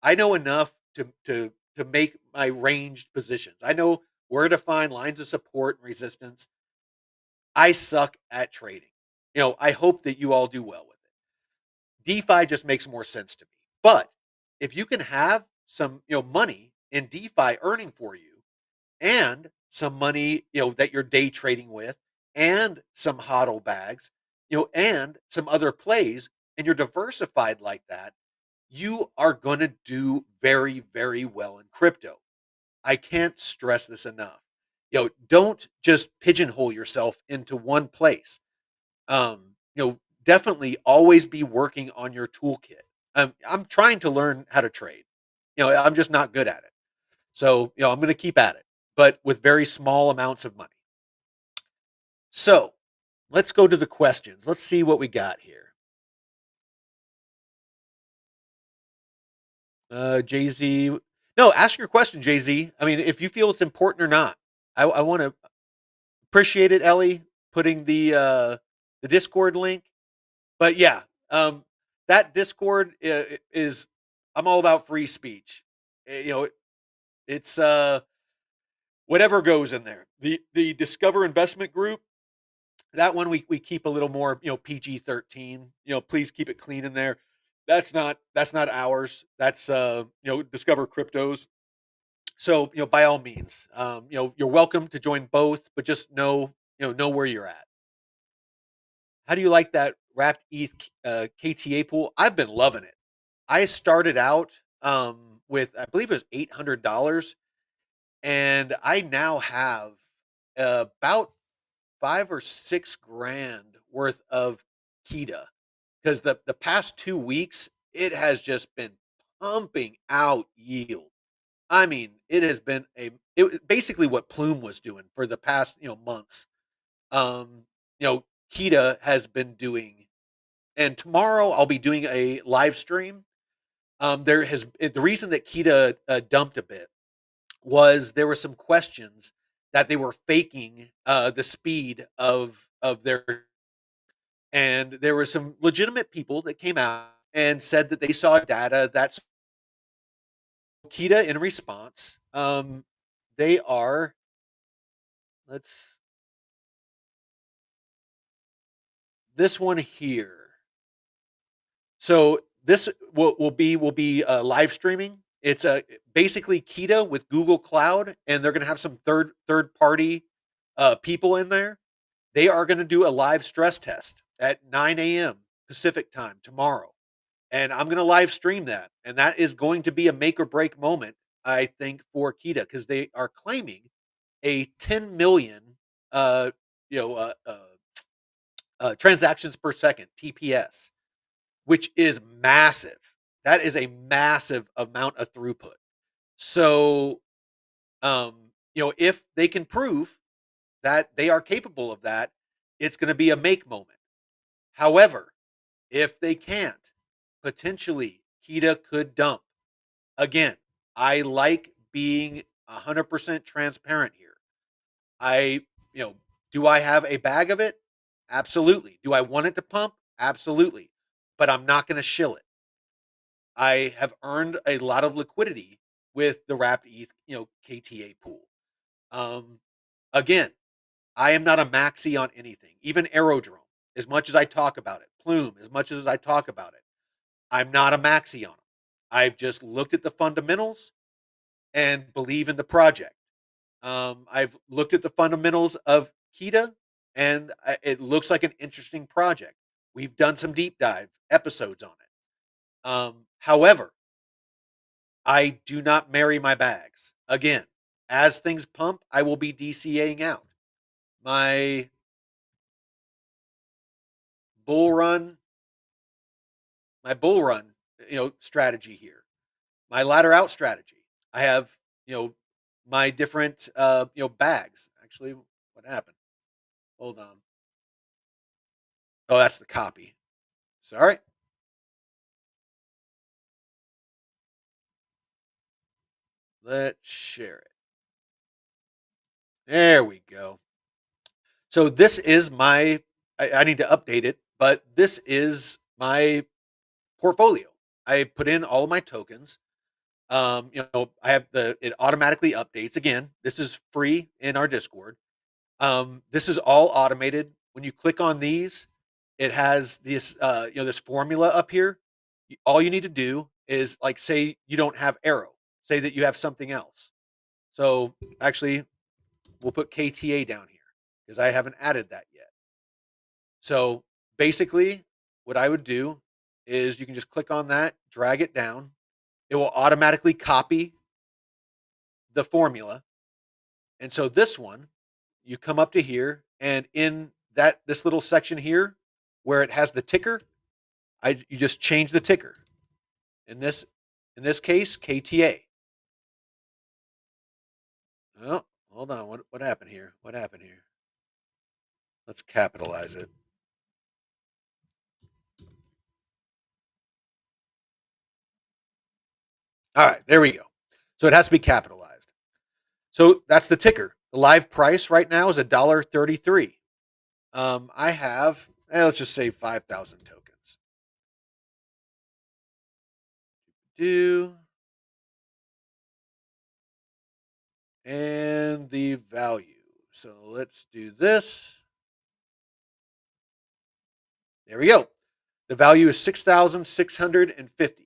I know enough to make my ranged positions. I know where to find lines of support and resistance. I suck at trading. I hope that you all do well with it. DeFi just makes more sense to me. But if you can have some, money in DeFi earning for you and some money, that you're day trading with and some hodl bags, and some other plays, and you're diversified like that, you are going to do very, very well in crypto. I can't stress this enough. Don't just pigeonhole yourself into one place. Definitely always be working on your toolkit. I'm trying to learn how to trade. I'm just not good at it. So, I'm going to keep at it, but with very small amounts of money. So, let's go to the questions. Let's see what we got here. Jay Z. No, ask your question, Jay Z. I mean, if you feel it's important or not. I want to appreciate it, Ellie, putting the Discord link. But yeah, that Discord is. I'm all about free speech. It's whatever goes in there. The Discover Investment Group, that one we keep a little more, PG-13. Please keep it clean in there. That's not ours. That's Discover Cryptos. So, by all means, you're welcome to join both, but just know where you're at. How do you like that wrapped ETH KTA pool? I've been loving it. I started out with, I believe it was $800, and I now have about 5 or 6 grand worth of Kita, because the past 2 weeks it has just been pumping out yield. I mean, it has been basically what Plume was doing for the past months. You know, Kita has been doing, and tomorrow I'll be doing a live stream. The reason that Kita dumped a bit was there were some questions that they were faking the speed of their, and there were some legitimate people that came out and said that they saw data that's Kita in response. They are, let's this one here. So this will be live streaming. It's a basically Kita with Google Cloud, and they're going to have some third party people in there. They are going to do a live stress test at 9 a.m. Pacific time tomorrow, and I'm going to live stream that, and that is going to be a make or break moment, I think, for Kita because they are claiming a 10 million uh, you know transactions per second (TPS), which is massive. That is a massive amount of throughput. So, if they can prove that they are capable of that, it's going to be a make moment. However, if they can't, potentially Kita could dump. Again, I like being 100% transparent here. I, you know, do I have a bag of it? Absolutely. Do I want it to pump? Absolutely. But I'm not going to shill it. I have earned a lot of liquidity with the wrapped ETH, KTA pool. Um, Again, I am not a maxi on anything. Even Aerodrome, as much as I talk about it, Plume, as much as I talk about it, I'm not a maxi on them. I've just looked at the fundamentals and believe in the project. I've looked at the fundamentals of Kita, and it looks like an interesting project. We've done some deep dive episodes on it. However, I do not marry my bags. Again, as things pump, I will be DCAing out. My bull run, my bull run, strategy here. My ladder out strategy. I have, my different, bags. Actually, what happened? Hold on. Oh, that's the copy. Sorry. Let's share it. There we go. So this is my. I need to update it, but this is my portfolio. I put in all of my tokens. I have it automatically updates. Again, this is free in our Discord. This is all automated. When you click on these, it has this formula up here. All you need to do is like say you don't have arrow, say that you have something else. So actually, we'll put KTA down here because I haven't added that yet. So basically, what I would do is you can just click on that, drag it down. It will automatically copy the formula. And so this one, you come up to here, and in this little section here where it has the ticker, you just change the ticker. In this case, KTA. Oh, hold on. What happened here? What happened here? Let's capitalize it. All right, there we go. So it has to be capitalized. So that's the ticker. The live price right now is $1.33. I have, let's just say 5,000 tokens. Do and the value. So let's do this. There we go. The value is 6,650.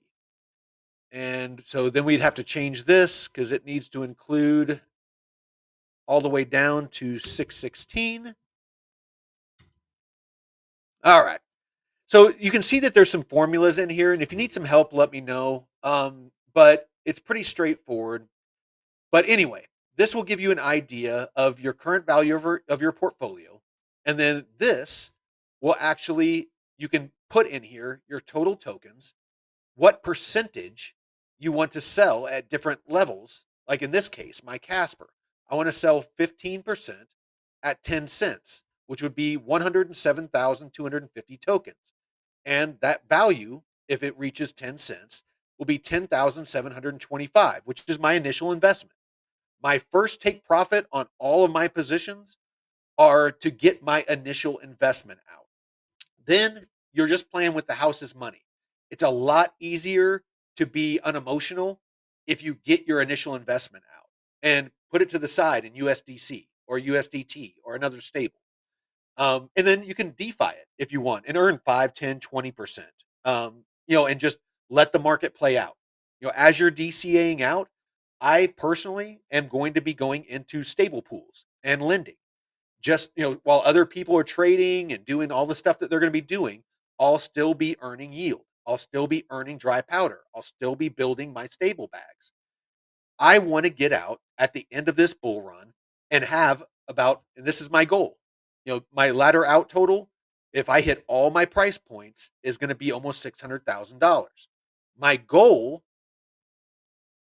And so then we'd have to change this because it needs to include all the way down to 616. All right. So you can see that there's some formulas in here, and if you need some help, let me know. But it's pretty straightforward. But anyway, this will give you an idea of your current value of your portfolio, and then this will actually you can put in here your total tokens, what percentage you want to sell at different levels. Like in this case, my Casper, I want to sell 15% at 10 cents, which would be 107,250 tokens. And that value, if it reaches 10 cents, will be 10,725, which is my initial investment. My first take profit on all of my positions are to get my initial investment out. Then you're just playing with the house's money. It's a lot easier to be unemotional if you get your initial investment out and put it to the side in USDC or USDT or another stable. And then you can DeFi it if you want and earn 5, 10, 20%. And just let the market play out. As you're DCAing out, I personally am going to be going into stable pools and lending. Just, while other people are trading and doing all the stuff that they're going to be doing, I'll still be earning yield. I'll still be earning dry powder. I'll still be building my stable bags. I want to get out at the end of this bull run and have about, and this is my goal, my ladder out total, if I hit all my price points, is going to be almost $600,000. My goal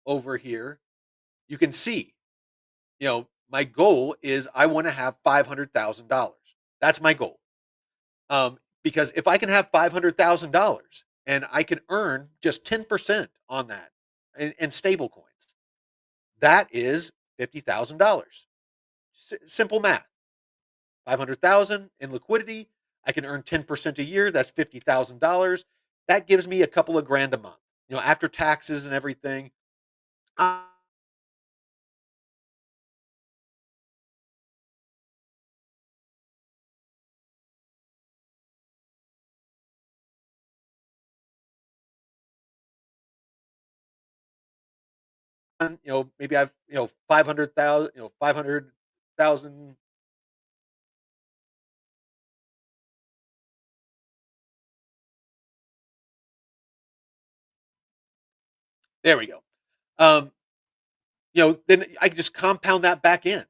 over here, you can see, my goal is I want to have $500,000. That's my goal. Because if I can have $500,000 and I can earn just 10% on that in stable coins, that is $50,000. Simple math. 500,000 in liquidity. I can earn 10% a year. That's $50,000. That gives me a couple of grand a month. After taxes and everything. I, maybe I've, 500,000, 500,000. There we go. Um, then I can just compound that back in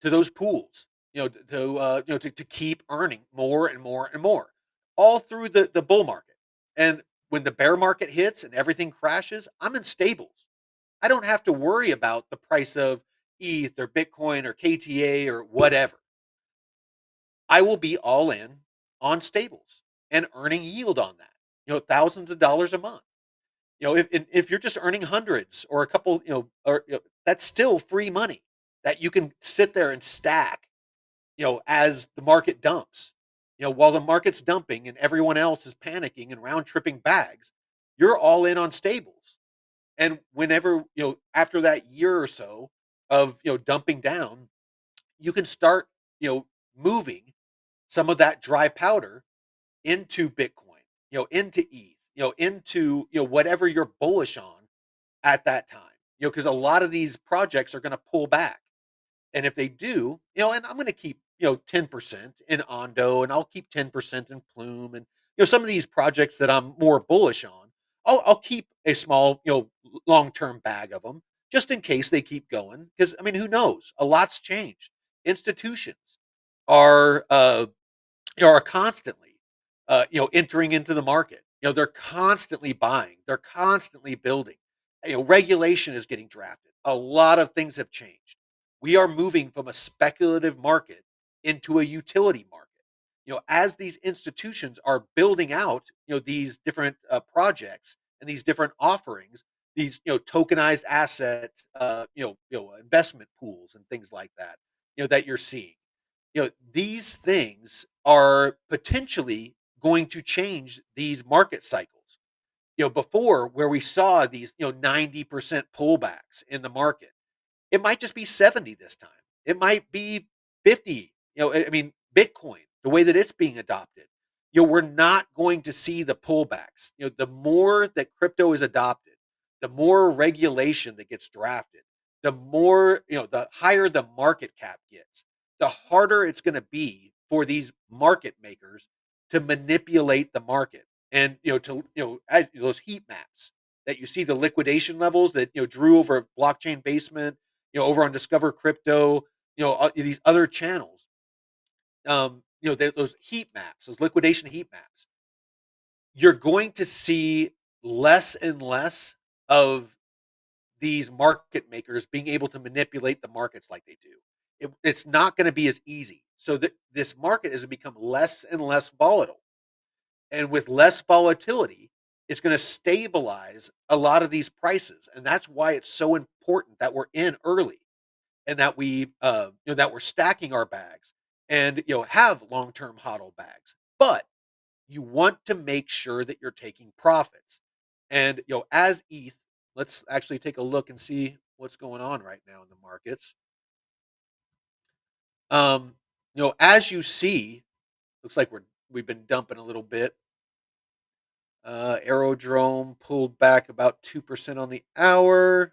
to those pools, to keep earning more and more and more, all through the bull market. And when the bear market hits and everything crashes, I'm in stables. I don't have to worry about the price of ETH or Bitcoin or KTA or whatever. I will be all in on stables and earning yield on that. Thousands of dollars a month. If you're just earning hundreds or a couple, that's still free money that you can sit there and stack, as the market dumps. While the market's dumping and everyone else is panicking and round tripping bags, you're all in on stables. And whenever, after that year or so of, dumping down, you can start, moving some of that dry powder into Bitcoin, into ETH, into, whatever you're bullish on at that time. Because a lot of these projects are going to pull back. And if they do, and I'm going to keep, 10% in Ondo and I'll keep 10% in Plume and, some of these projects that I'm more bullish on, I'll keep a small, long-term bag of them just in case they keep going. Because, I mean, who knows? A lot's changed. Institutions are, are constantly, entering into the market. They're constantly buying. They're constantly building. Regulation is getting drafted. A lot of things have changed. We are moving from a speculative market into a utility market. As these institutions are building out, these different projects and these different offerings, these tokenized asset, investment pools and things like that, that you're seeing. These things are potentially going to change these market cycles. Before where we saw these, 90% pullbacks in the market, it might just be 70 this time. It might be 50. I mean, Bitcoin, the way that it's being adopted, we're not going to see the pullbacks. The more that crypto is adopted, the more regulation that gets drafted, the more, the higher the market cap gets, the harder it's going to be for these market makers to manipulate the market. And, those heat maps that you see, the liquidation levels that, drew over blockchain basement, over on Discover Crypto, these other channels, those heat maps, those liquidation heat maps, you're going to see less and less of these market makers being able to manipulate the markets like they do. It's not going to be as easy. So that this market has become less and less volatile. And with less volatility, it's going to stabilize a lot of these prices. And that's why it's so important that we're in early and that that we're stacking our bags and, have long-term hodl bags. But you want to make sure that you're taking profits. And, as ETH, let's actually take a look and see what's going on right now in the markets. As you see, Looks like we've been dumping a little bit. Aerodrome pulled back about 2% on the hour.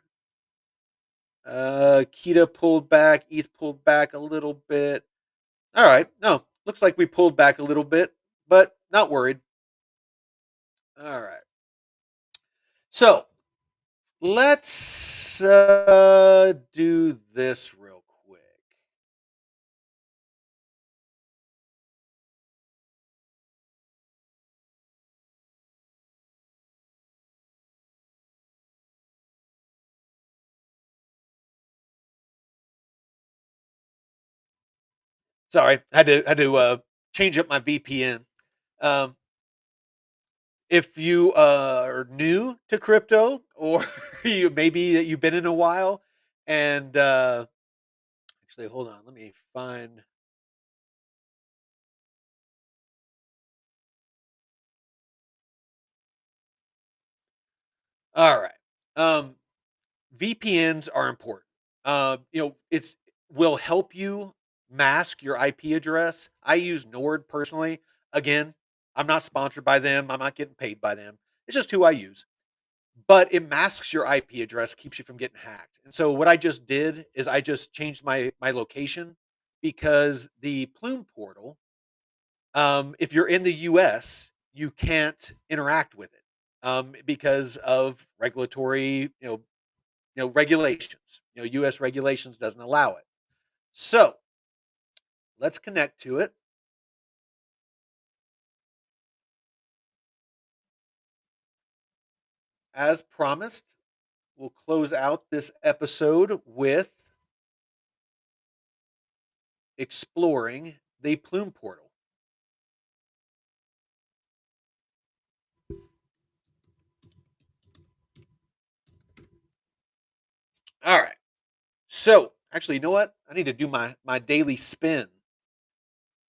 Kita pulled back. ETH pulled back a little bit. All right. No, looks like we pulled back a little bit, but not worried. All right. So let's do this real quick. Sorry, I had to change up my VPN. Um, if you are new to crypto, or you maybe you've been in a while, and actually, hold on, let me find. All right. VPNs are important. It's will help you mask your IP address. I use Nord personally. Again, I'm not sponsored by them. I'm not getting paid by them. It's just who I use. But it masks your IP address, keeps you from getting hacked. And so what I just did is I just changed my location because the Plume portal, if you're in the US, you can't interact with it because of regulatory, regulations. U.S. regulations doesn't allow it. So let's connect to it. As promised, we'll close out this episode with exploring the Plume portal. All right. So actually, you know what? I need to do my daily spin.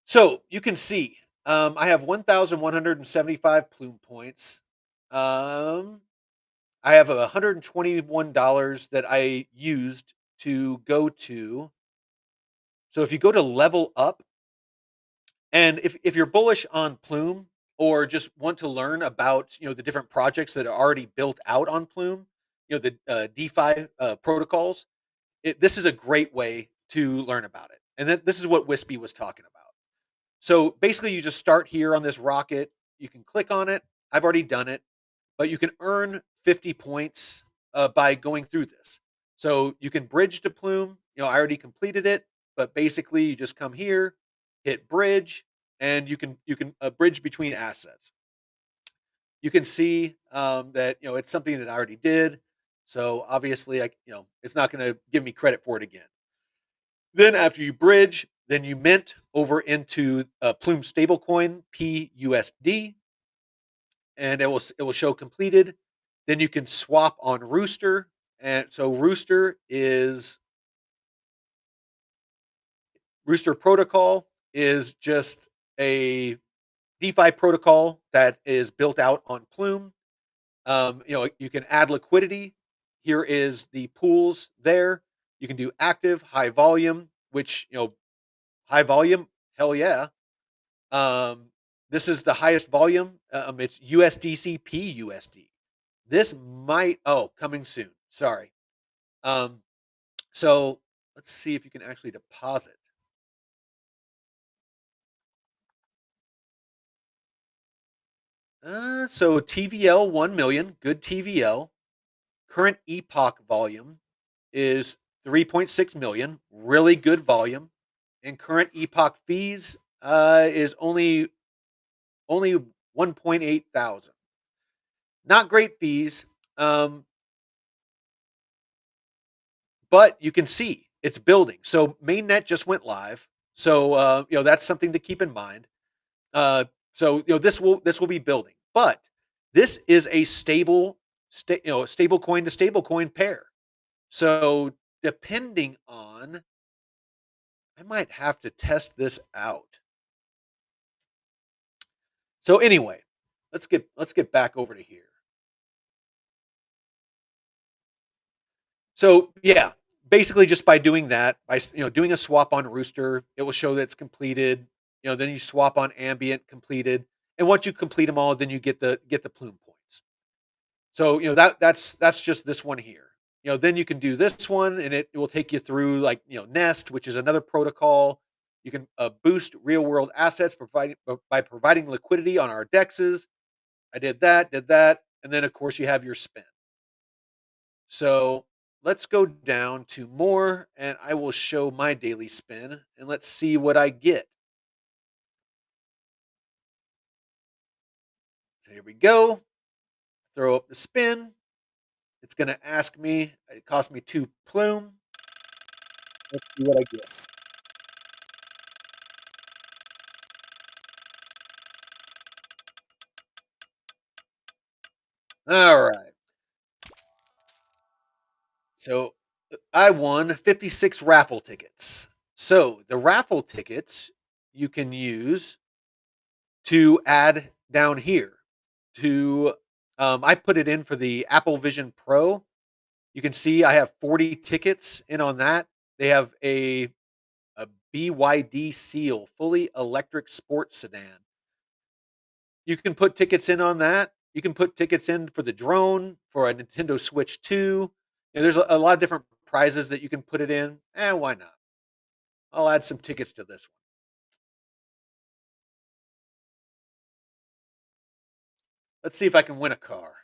So you can see I have 1,175 Plume points. Um, I have $121 that I used to go to. So if you go to level up, and if you're bullish on Plume or just want to learn about the different projects that are already built out on Plume, the DeFi protocols, this is a great way to learn about it. And this is what Wispy was talking about. So basically, you just start here on this rocket. You can click on it. I've already done it, but you can earn 50 points by going through this. So you can bridge to Plume. I already completed it, but basically, you just come here, hit bridge, and you can bridge between assets. You can see that it's something that I already did. So obviously, it's not going to give me credit for it again. Then after you bridge, then you mint over into Plume stablecoin PUSD, and it will show completed. Then you can swap on Rooster, and so Rooster protocol is just a DeFi protocol that is built out on Plume. You can add liquidity. Here is the pools there. You can do active, high volume, which high volume, hell yeah. Um, this is the highest volume. It's USDC PUSD. This might coming soon. Sorry. Um, so let's see if you can actually deposit. So TVL 1 million, good TVL. Current epoch volume is 3.6 million, really good volume. And current epoch fees is only 1.8 thousand. Not great fees, um, but you can see it's building. So mainnet just went live, so that's something to keep in mind. So this will be building, but this is a stable coin to stable coin pair. So depending on, I might have to test this out. So anyway, let's get back over to here. So yeah, basically just by doing that, by doing a swap on Rooster, it will show that it's completed. Then you swap on ambient completed, and once you complete them all, then you get the plume points. So, that's just this one here. Then you can do this one, and it will take you through, like, Nest, which is another protocol. You can boost real world assets by providing liquidity on our dexes. I did that, and then of course you have your spin. So let's go down to more, and I will show my daily spin, and let's see what I get. So here we go. Throw up the spin. It's going to ask me. It cost me 2 plume. Let's see what I get. All right. So I won 56 raffle tickets. So the raffle tickets you can use to add down here to I put it in for the Apple Vision Pro. You can see I have 40 tickets in on that. They have a BYD Seal fully electric sports sedan. You can put tickets in on that. You can put tickets in for the drone, for a Nintendo Switch 2. There's a lot of different prizes that you can put it in. Why not? I'll add some tickets to this one. Let's see if I can win a car.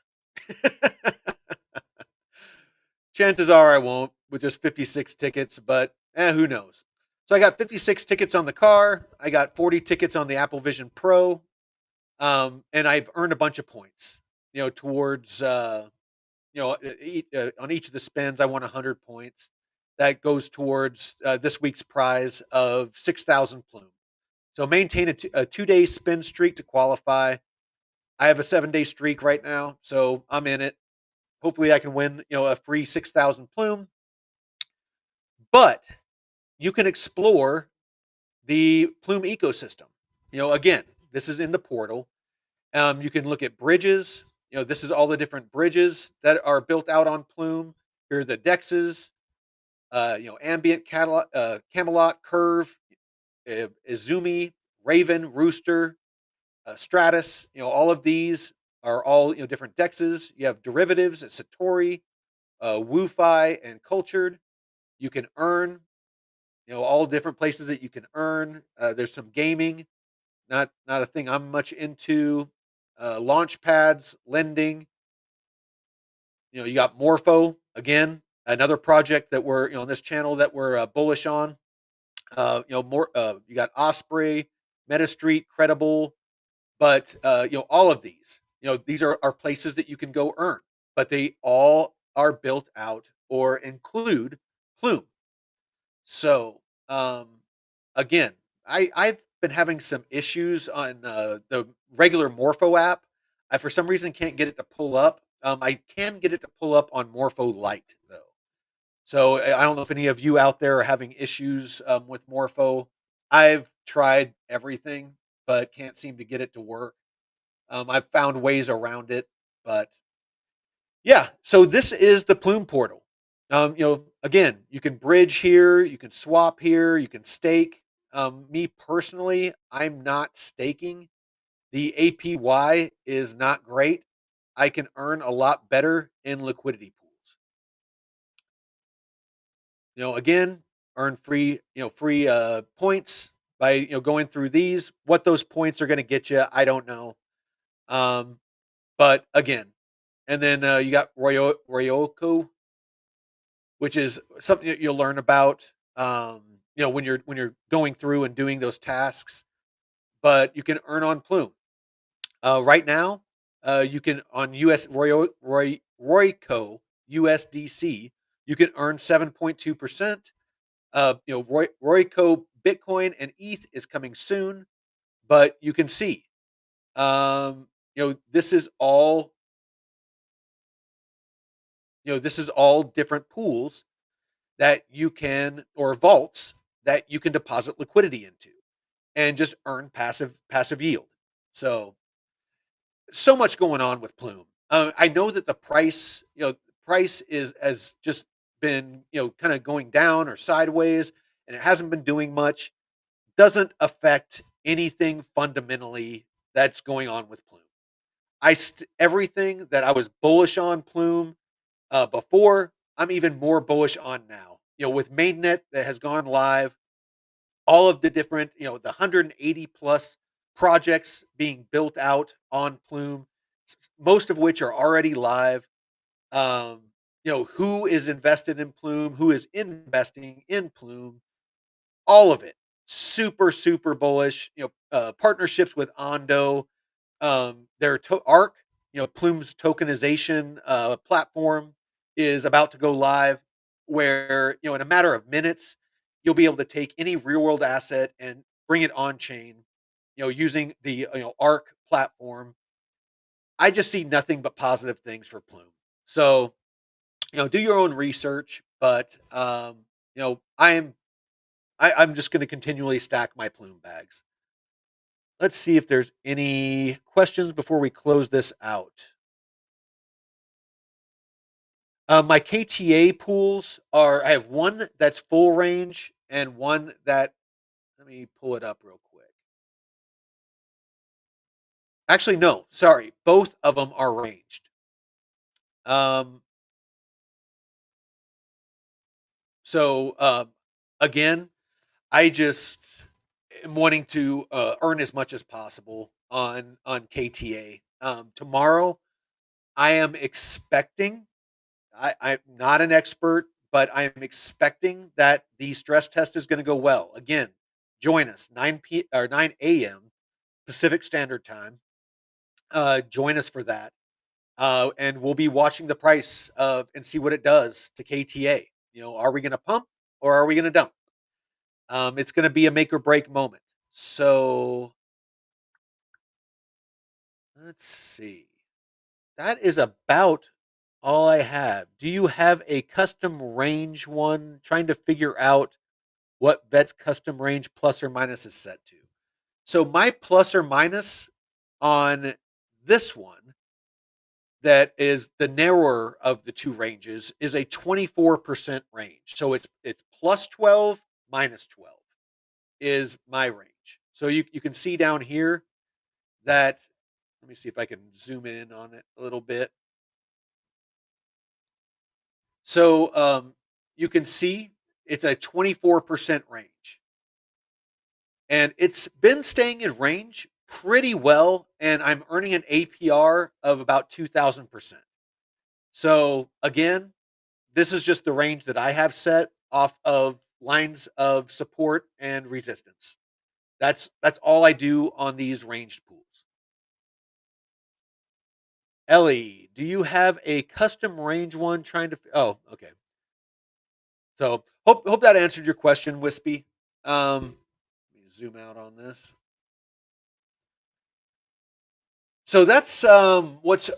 Chances are I won't with just 56 tickets, but who knows? So I got 56 tickets on the car. I got 40 tickets on the Apple Vision Pro, and I've earned a bunch of points. Towards on each of the spins, I won 100 points. That goes towards this week's prize of 6,000 plume. So maintain a 2-day spin streak to qualify. I have a 7-day streak right now, so I'm in it. Hopefully, I can win a free 6,000 plume. But you can explore the plume ecosystem. Again, this is in the portal. You can look at bridges. This is all the different bridges that are built out on Plume. Here are the dexes. Ambient, Camelot, Curve, Izumi, Raven, Rooster, Stratus. All of these are all different dexes. You have derivatives at Satori, WooFi, and Cultured. You can earn. All different places that you can earn. There's some gaming. Not a thing I'm much into. Launch pads, lending. You got Morpho again, another project that we're on this channel that we're bullish on. More. You got Osprey, MetaStreet, Credible, but all of these. These are places that you can go earn, but they all are built out or include Plume. So again, I've been having some issues on the regular Morpho app. I for some reason can't get it to pull up. I can get it to pull up on Morpho Lite though. So I don't know if any of you out there are having issues with Morpho. I've tried everything, but can't seem to get it to work. I've found ways around it, but yeah. So this is the Plume portal. Again, you can bridge here, you can swap here, you can stake. Me personally, I'm not staking. The APY is not great. I can earn a lot better in liquidity pools. Again, earn free points by going through these. What those points are going to get you, I don't know. Um, but again, and then you got Royoko, which is something that you'll learn about. When you're going through and doing those tasks, but you can earn on Plume. Right now, you can on Royco USDC, you can earn 7.2%. Royco Bitcoin and ETH is coming soon, but you can see, this is all, different pools that you can, or vaults that you can deposit liquidity into and just earn passive yield. So much going on with Plume. I know that the price is has just been kind of going down or sideways, and it hasn't been doing much. Doesn't affect anything fundamentally that's going on with Plume. Everything that I was bullish on Plume before, I'm even more bullish on now. With mainnet that has gone live, all of the different, the 180 plus projects being built out on Plume, most of which are already live. Um, who is invested in Plume, who is investing in Plume, all of it. Super, super bullish. Partnerships with Ondo, their Arc, Plume's tokenization platform is about to go live, where in a matter of minutes you'll be able to take any real world asset and bring it on chain, using the Arc platform. I just see nothing but positive things for Plume. So do your own research, but I'm just going to continually stack my Plume bags. Let's see if there's any questions before we close this out. My KTA pools are, I have one that's full range and one that, let me pull it up real quick. Actually, no, sorry. Both of them are ranged. Um, so again, I just am wanting to earn as much as possible on KTA. Tomorrow, I am expecting. I'm not an expert, but I am expecting that the stress test is going to go well. Again, join us 9 a.m. Pacific Standard Time. Join us for that, and we'll be watching the price of and see what it does to KTA. Are we going to pump or are we going to dump? It's going to be a make or break moment. So let's see. That is about all I have. Do you have a custom range one? Trying to figure out what Vet's custom range plus or minus is set to. So my plus or minus on this one, that is the narrower of the two ranges, is a 24% range. So it's plus 12 minus 12 is my range. So you can see down here that, let me see if I can zoom in on it a little bit. So you can see it's a 24% range. And it's been staying in range pretty well. And I'm earning an APR of about 2,000%. So again, this is just the range that I have set off of lines of support and resistance. That's all I do on these ranged pools. Ellie, do you have a custom range one trying to? Oh, okay. So hope that answered your question, Wispy. Let me zoom out on this. So that's what's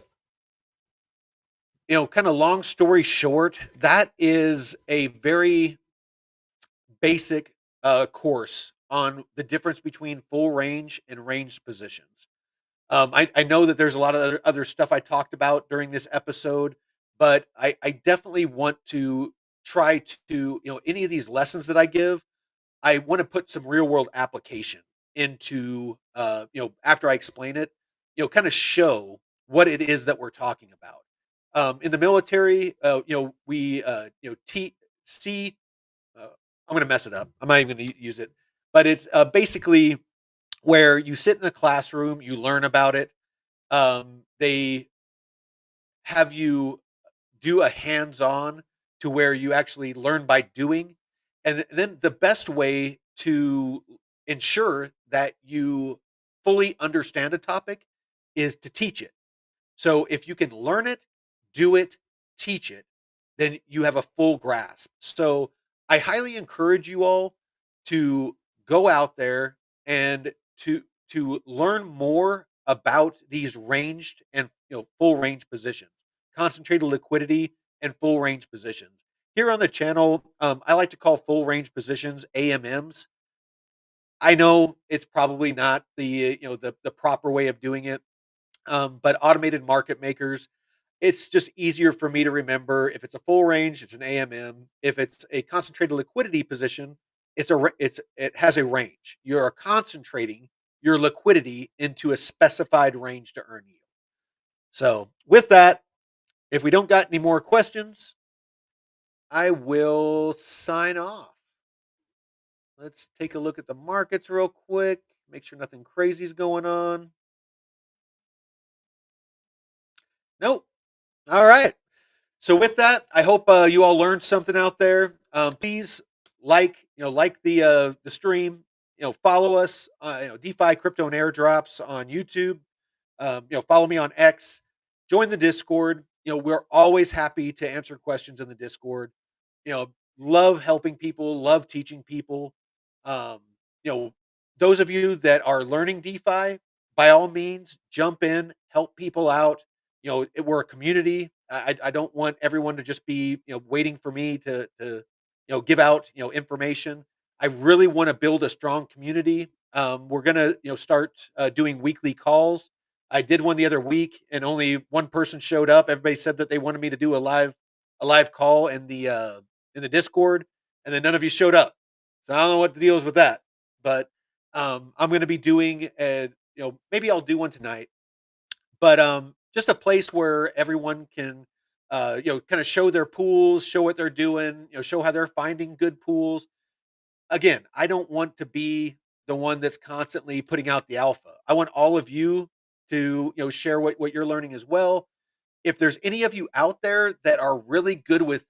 kind of long story short. That is a very basic course on the difference between full range and ranged positions. I know that there's a lot of other stuff I talked about during this episode, but I definitely want to try to, any of these lessons that I give, I want to put some real world application into, after I explain it, kind of show what it is that we're talking about. In the military, we, see, I'm going to mess it up. I'm not even going to use it, but it's basically where you sit in a classroom, you learn about it. They have you do a hands-on to where you actually learn by doing. And then the best way to ensure that you fully understand a topic is to teach it. So if you can learn it, do it, teach it, then you have a full grasp. So I highly encourage you all to go out there and to learn more about these ranged and full range positions, concentrated liquidity and full range positions. Here on the channel, I like to call full range positions AMMs. I know it's probably not the proper way of doing it, but automated market makers, it's just easier for me to remember. If it's a full range, it's an AMM. If it's a concentrated liquidity position, it has a range. You're concentrating your liquidity into a specified range to earn yield. So with that, if we don't got any more questions, I will sign off. Let's take a look at the markets real quick. Make sure nothing crazy is going on. Nope. All right. So with that, I hope you all learned something out there. Please like the stream. Follow us. DeFi, crypto, and airdrops on YouTube. Follow me on X. Join the Discord. We're always happy to answer questions in the Discord. You know, love helping people. Love teaching people. Um, you know, those of you that are learning DeFi, by all means, jump in, help people out. We're a community. I don't want everyone to just be waiting for me to give out information. I really want to build a strong community. We're gonna start doing weekly calls. I did one the other week, and only one person showed up. Everybody said that they wanted me to do a live call in the Discord, and then none of you showed up. So I don't know what the deal is with that. But I'm going to be doing maybe I'll do one tonight, but just a place where everyone can kind of show their pools, show what they're doing, show how they're finding good pools. Again, I don't want to be the one that's constantly putting out the alpha. I want all of you to share what you're learning as well. If there's any of you out there that are really good with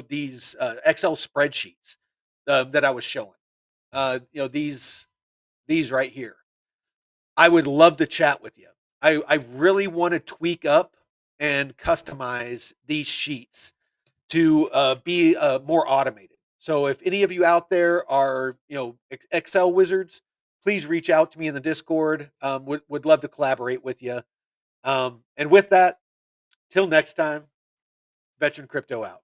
these Excel spreadsheets that I was showing, these right here, I would love to chat with you. I really want to tweak up and customize these sheets to be more automated. So if any of you out there are Excel wizards, please reach out to me in the Discord. Would love to collaborate with you. And with that, till next time, Veteran Crypto out.